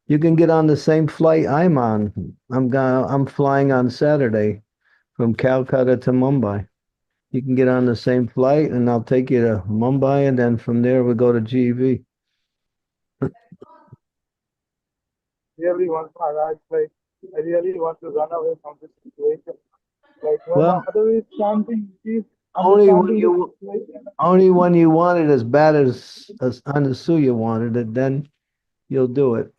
You can get on the same flight I'm on. I'm flying on Saturday from Calcutta to Mumbai. You can get on the same flight, and I'll take you to Mumbai, and then from there we'll go to GV. Really want Maharaj, like I really want to run away from this situation. Like when Well, my mother is chanting, she's only when understanding the situation. only when you want it as bad as Anasuya wanted it, then you'll do it.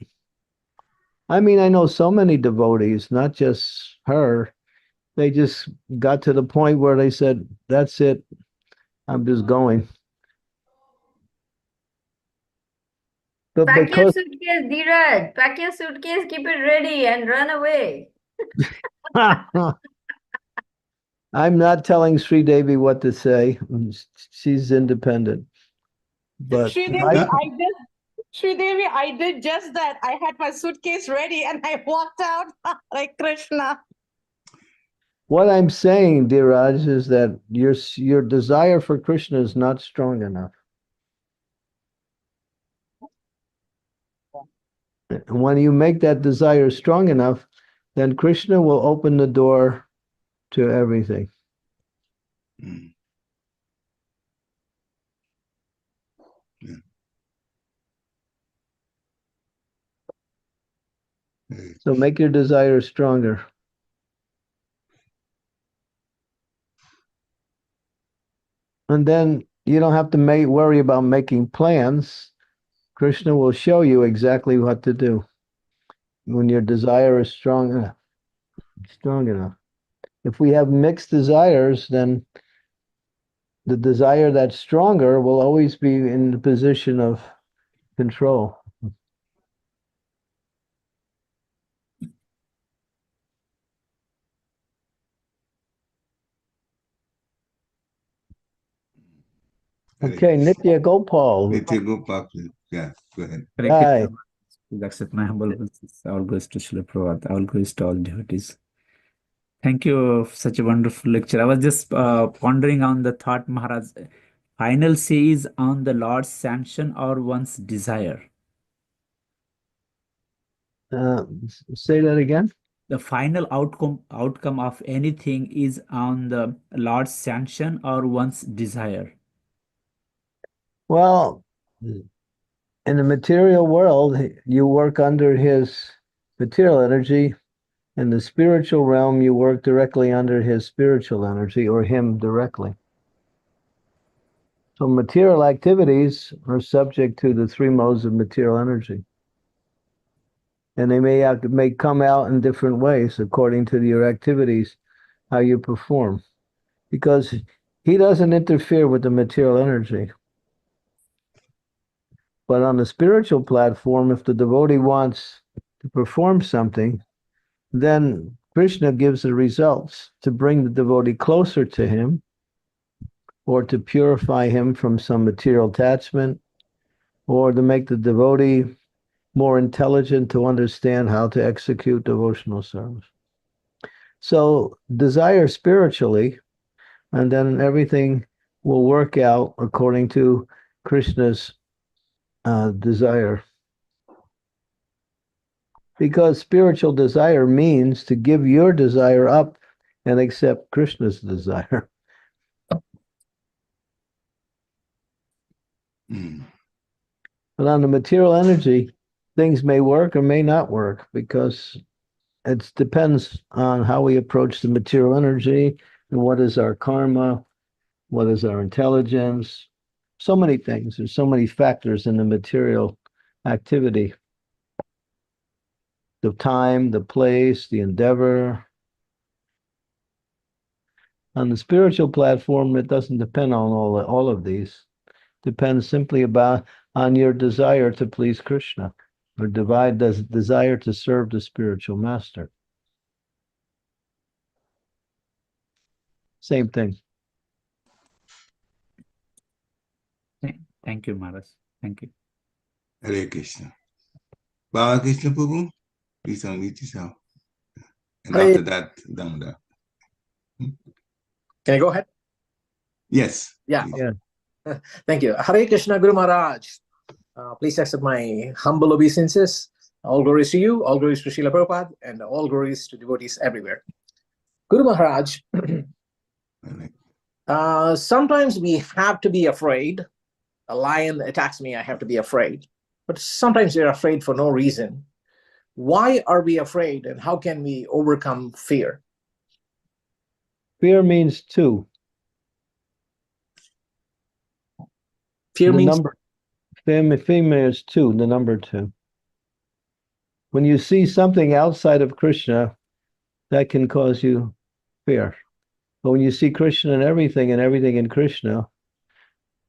I mean, I know so many devotees, not just her. They just got to the point where they said, "That's it. I'm just going." But Pack your because suitcase, Dheeraj. Pack your suitcase, keep it ready, and run away. I'm not telling Sri Devi what to say. She's independent. But Sridevi, I did just that. I had my suitcase ready and I walked out like Krishna. what I'm saying, Dheeraj, is that your desire for Krishna is not strong enough. And when you make that desire strong enough, then Krishna will open the door to everything. Mm. Yeah. So make your desire stronger. And then you don't have to worry about making plans. Krishna will show you exactly what to do when your desire is strong enough. If we have mixed desires, then the desire that's stronger will always be in the position of control. Okay, Nitya Gopal. Nitya Gopal, yeah, go ahead. Hi. Please accept my humble obeisance. All goes to Srila Prabhupada. All goes to all devotees. Thank you for such a wonderful lecture. I was just pondering on the thought, Maharaj. Final say is on the Lord's sanction or one's desire. Say that again. The final outcome of anything is on the Lord's sanction or one's desire. Well, in the material world, you work under his material energy. In the spiritual realm, you work directly under his spiritual energy or him directly. So material activities are subject to the 3 modes of material energy. And they may come out in different ways according to your activities, how you perform. Because he doesn't interfere with the material energy. But on the spiritual platform, if the devotee wants to perform something, then Krishna gives the results to bring the devotee closer to him, or to purify him from some material attachment, or to make the devotee more intelligent to understand how to execute devotional service. So desire spiritually, and then everything will work out according to Krishna's desire. Because spiritual desire means to give your desire up and accept Krishna's desire. But on the material energy, things may work or may not work, because it depends on how we approach the material energy and what is our karma, what is our intelligence. So many things. There's so many factors in the material activity. The time, the place, the endeavor. On the spiritual platform, it doesn't depend on all of these. It depends simply on your desire to please Krishna, or desire to serve the spiritual master. Same thing. Thank you, Maharaj. Thank you. Hare Krishna. Bala Krishna Prabhu, please unmute yourself. And Hare- after that, Damodar. Can I go ahead? Yes. Yeah. please. Yeah. Thank you. Hare Krishna Guru Maharaj. Please accept my humble obeisances. All glories to you, all glories to Srila Prabhupada, and all glories to devotees everywhere. Guru Maharaj, sometimes we have to be afraid. A lion attacks me, I have to be afraid. But sometimes we're afraid for no reason. Why are we afraid, and how can we overcome fear? Fear means two. Fear The means number. Fear is two, the number two. When you see something outside of Krishna, that can cause you fear. But when you see Krishna and everything in Krishna,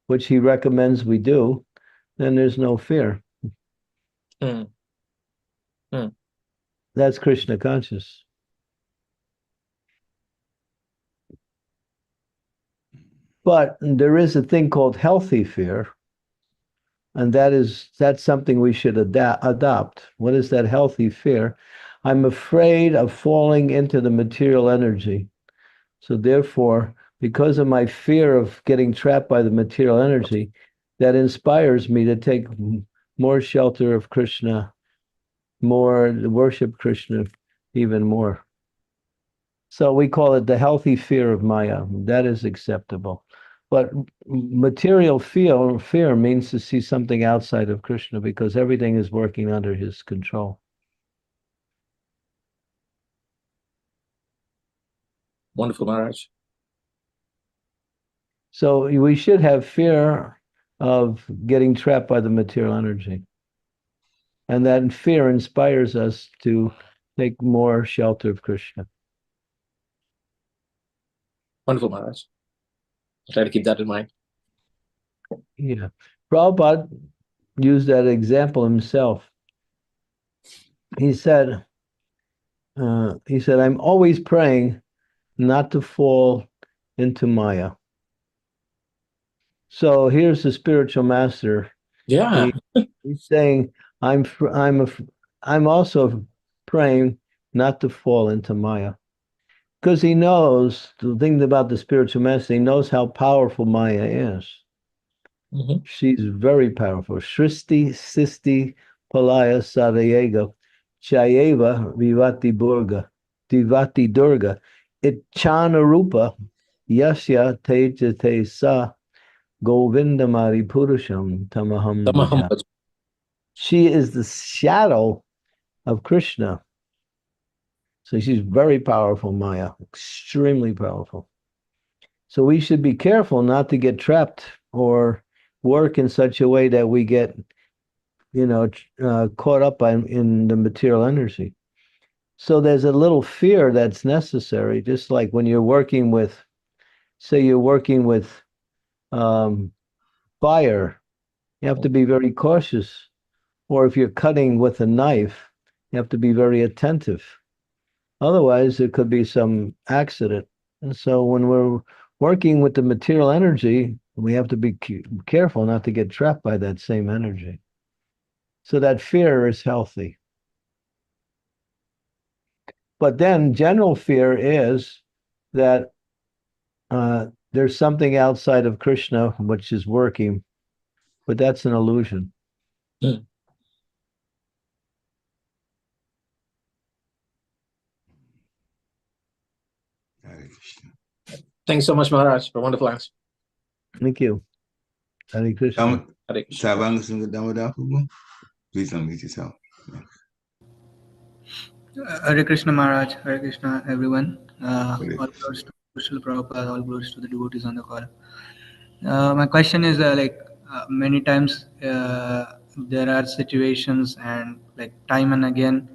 which he recommends we do, then there's no fear. That's Krishna conscious. But there is a thing called healthy fear, and that's something we should adopt. What is that healthy fear? I'm afraid of falling into the material energy. So therefore, because of my fear of getting trapped by the material energy, that inspires me to take more shelter of Krishna, more worship Krishna even more. So we call it the healthy fear of Maya. That is acceptable. But material fear means to see something outside of Krishna, because everything is working under his control. wonderful, Maharaj. So we should have fear of getting trapped by the material energy. And that fear inspires us to take more shelter of Krishna. Wonderful, Maharaj. I'll try to keep that in mind. Yeah. Prabhupada used that example himself. He said, I'm always praying not to fall into Maya. So here's the spiritual master. Yeah. He's saying, I'm also praying not to fall into Maya. Because he knows, the thing about the spiritual master, he knows how powerful Maya is. She's very powerful. Shristi, Sisti, Palaya, Sadayega, Chayeva, Vivati Durga, Ichana Rupa, Yasya Tejate Sa, Govindamari Purusham, Tamaham Bhaja. She is the shadow of Krishna. So she's very powerful, Maya, extremely powerful. So we should be careful not to get trapped or work in such a way that we get, caught up in the material energy. So there's a little fear that's necessary, just like when you're working with, say you're working with fire, you have to be very cautious. Or if you're cutting with a knife, you have to be very attentive. Otherwise, there could be some accident. And so when we're working with the material energy, we have to be careful not to get trapped by that same energy. So that fear is healthy. But then general fear is that there's something outside of Krishna which is working, but that's an illusion. Hare Krishna. Thanks so much, Maharaj, for a wonderful answer. Thank you. Hare Krishna. Hare Krishna. Sabanga Sangha Damadapugu. Please unmute yourself. Hare Krishna Maharaj, Hare Krishna everyone. Hare All Krishna. glories to Srila Prabhupada, all glories to the devotees on the call. My question is many times there are situations and like time and again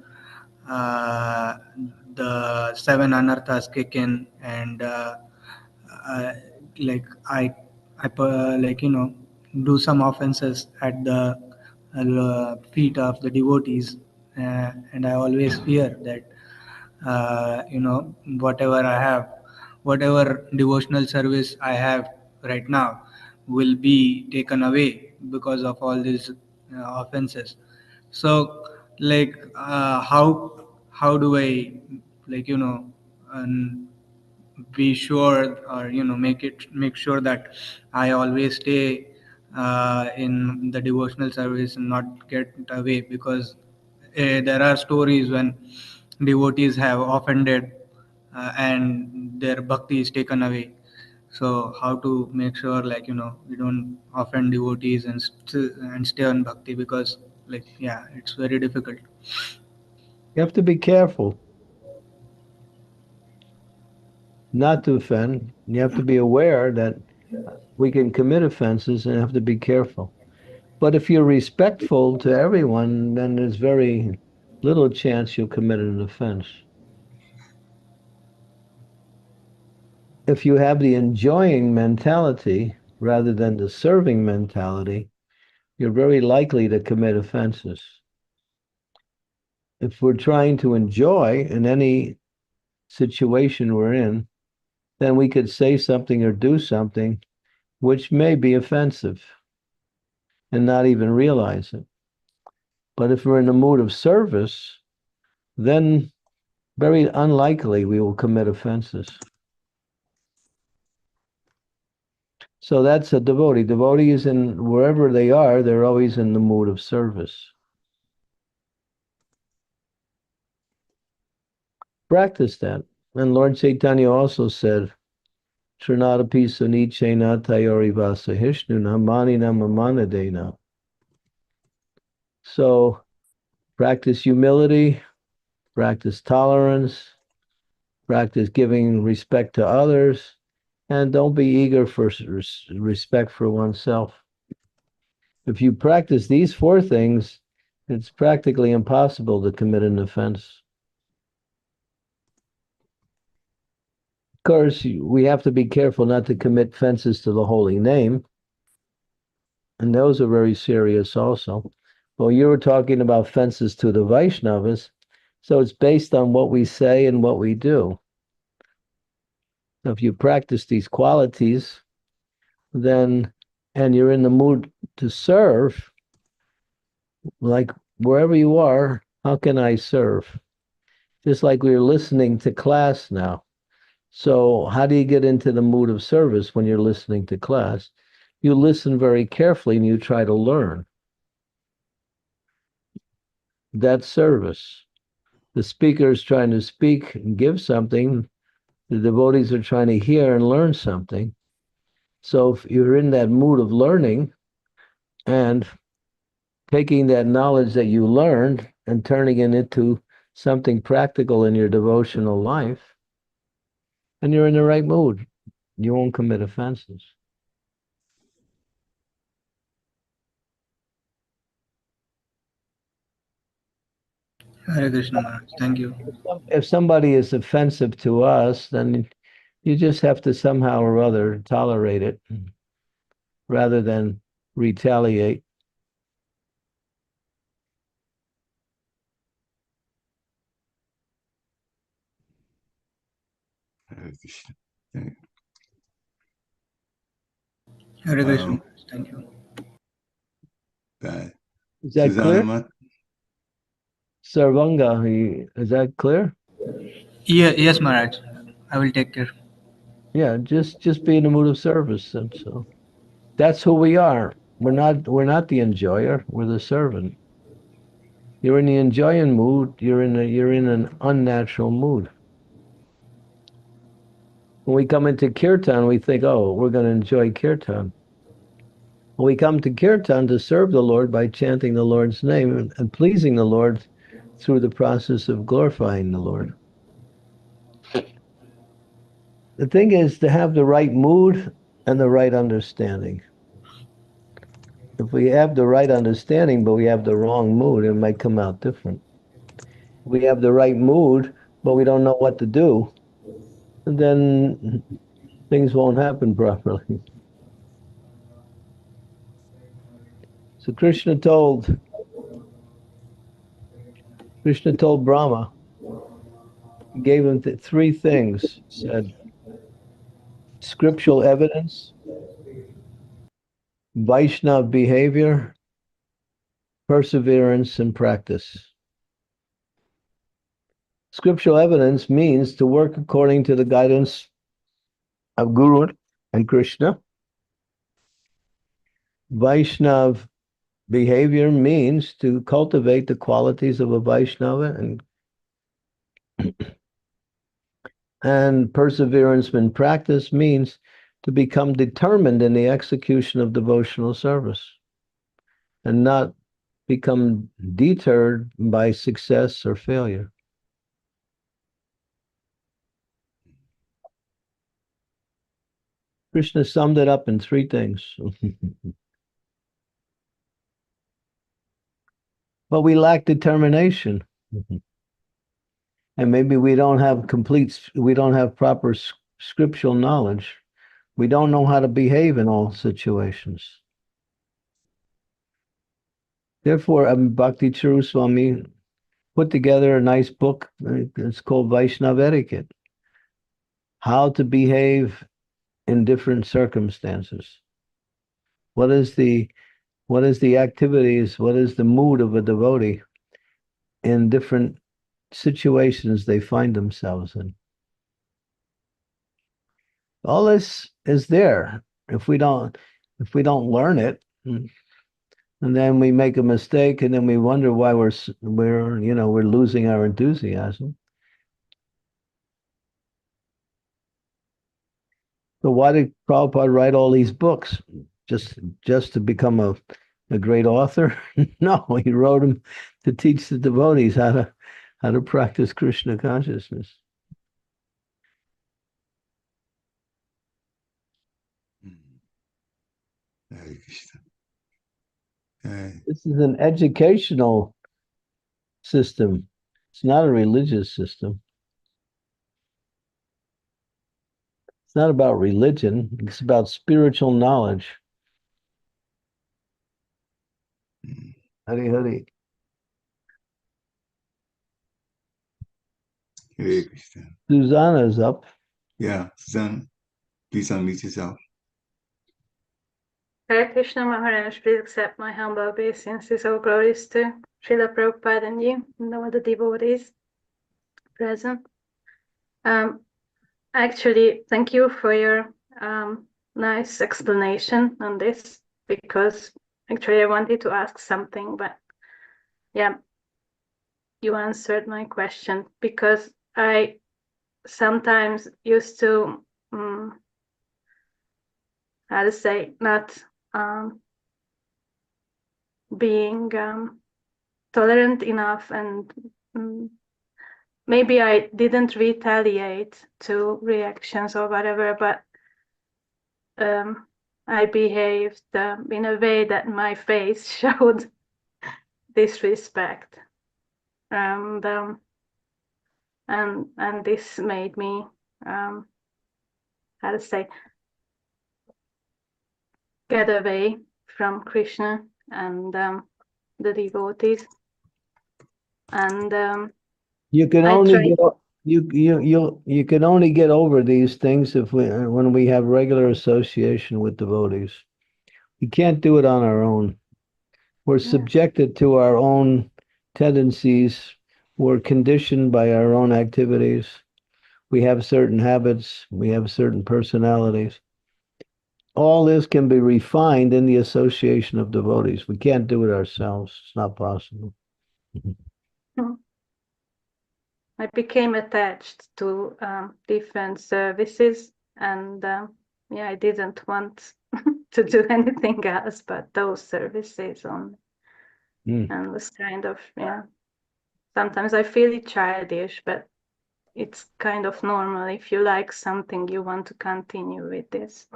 uh, the seven anarthas kick in and uh, like like do some offenses at the feet of the devotees, and I always fear that whatever I have, whatever devotional service I have right now will be taken away because of all these offenses. So how do I um, be sure, or make sure that I always stay in the devotional service and not get away, because there are stories when devotees have offended and their bhakti is taken away. So how to make sure we don't offend devotees and and stay on bhakti, because it's very difficult. You have to be careful not to offend. You have to be aware that we can commit offenses and have to be careful. But if you're respectful to everyone, then there's very little chance you'll commit an offense. If you have the enjoying mentality rather than the serving mentality, you're very likely to commit offenses. If we're trying to enjoy in any situation we're in, then we could say something or do something which may be offensive and not even realize it. But if we're in the mood of service, then very unlikely we will commit offenses. So that's a devotee. Devotee is in wherever they are, they're always in the mood of service. Practice that. And Lord Chaitanya also said, Trinadapi Sunichena Tayori Vasa Hishnuna Manina Mamanadena. So practice humility, practice tolerance, practice giving respect to others, and don't be eager for respect for oneself. If you practice these four things, it's practically impossible to commit an offense. Of course, we have to be careful not to commit offenses to the holy name, and those are very serious also. Well, you were talking about offenses to the Vaishnavas, so it's based on what we say and what we do. So if you practice these qualities, then, and you're in the mood to serve, like wherever you are, how can I serve? Just like we're listening to class now. So how do you get into the mood of service when you're listening to class? You listen very carefully and you try to learn. That's service. The speaker is trying to speak and give something. The devotees are trying to hear and learn something. So if you're in that mood of learning and taking that knowledge that you learned and turning it into something practical in your devotional life, and you're in the right mood, you won't commit offenses. Hare Krishna Maharaj, thank you. If somebody is offensive to us, then you just have to somehow or other tolerate it rather than retaliate. Hare Krishna. Thank Hare Krishna. Um, Thank you. God. Is that Susanna clear? Sarvanga, is that clear? Yeah, yes, Maharaj. I will take care. Yeah, just be in the mood of service. And so that's who we are. We're not the enjoyer, we're the servant. You're in the enjoying mood, you're in an unnatural mood. When we come into kirtan, we think, oh, we're going to enjoy kirtan. When we come to kirtan to serve the Lord by chanting the Lord's name and pleasing the Lord through the process of glorifying the Lord. The thing is to have the right mood and the right understanding. If we have the right understanding, but we have the wrong mood, it might come out different. If we have the right mood, but we don't know what to do, then things won't happen properly. So Krishna told Brahma, he gave him three things. He said, scriptural evidence, Vaishnava behavior, perseverance, and practice. Scriptural evidence means to work according to the guidance of Guru and Krishna. Vaishnava behavior means to cultivate the qualities of a Vaishnava, and perseverance in practice means to become determined in the execution of devotional service and not become deterred by success or failure. Krishna summed it up in three things. But we lack determination. And maybe we don't have proper scriptural knowledge. We don't know how to behave in all situations. Therefore, Bhakti Charu Swami put together a nice book. It's called Vaishnava Etiquette. How to behave in different circumstances. What is the activities, what is the mood of a devotee in different situations they find themselves in? All this is there. If we don't learn it, and then we make a mistake, and then we wonder why we're losing our enthusiasm. So why did Prabhupada write all these books? Just to become a great author? No, he wrote them to teach the devotees how to practice Krishna consciousness. Hare Krishna. This is an educational system. It's not a religious system. It's not about religion. It's about spiritual knowledge. Hari Hari. Hare Krishna. Susanna is up. Yeah, Susanna, please unmute yourself. Hare Krishna Maharaj, please accept my humble obeisances. All glories to Srila Prabhupada and you, and all the devotees present. Actually, thank you for your nice explanation on this, because actually I wanted to ask something, but yeah, you answered my question, because I sometimes used to, how to say, not being tolerant enough, and maybe I didn't retaliate to reactions or whatever, but I behaved in a way that my face showed disrespect, and this made me how to say, get away from Krishna and the devotees, and You can You can only get over these things if when we have regular association with devotees. We can't do it on our own. We're subjected to our own tendencies. We're conditioned by our own activities. We have certain habits. We have certain personalities. All this can be refined in the association of devotees. We can't do it ourselves. It's not possible. I became attached to different services, and I didn't want to do anything else but those services only. And was kind of, sometimes I feel it childish, but it's kind of normal. If you like something, you want to continue with this.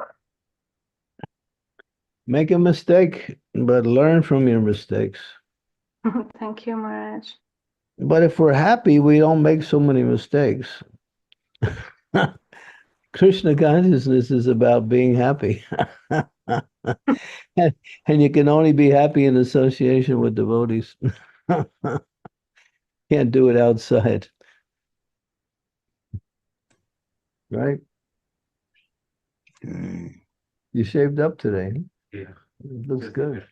Make a mistake, but learn from your mistakes. Thank you, Maharaj. But if we're happy, we don't make so many mistakes. Krishna consciousness is about being happy. And you can only be happy in association with devotees. Can't do it outside. Right? Okay. You shaved up today. Yeah. It looks good.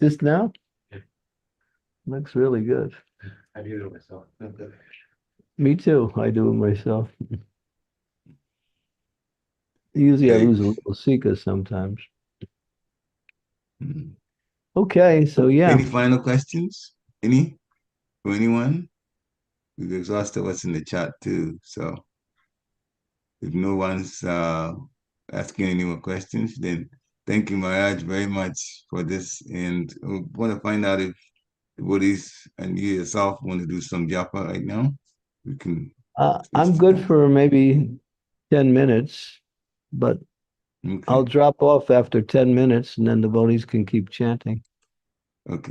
Just now? Yeah. Looks really good. I do it myself. Me too. I do it myself. Usually I lose a little seeker sometimes. Okay, so yeah. Any final questions? Any? For anyone? We've exhausted what's in the chat too. So if no one's asking any more questions, then thank you, Maharaj, very much for this. And we want to find out if the devotees and you yourself want to do some japa right now. We can. I'm good for maybe 10 minutes, but I'll drop off after 10 minutes and then the devotees can keep chanting. Okay.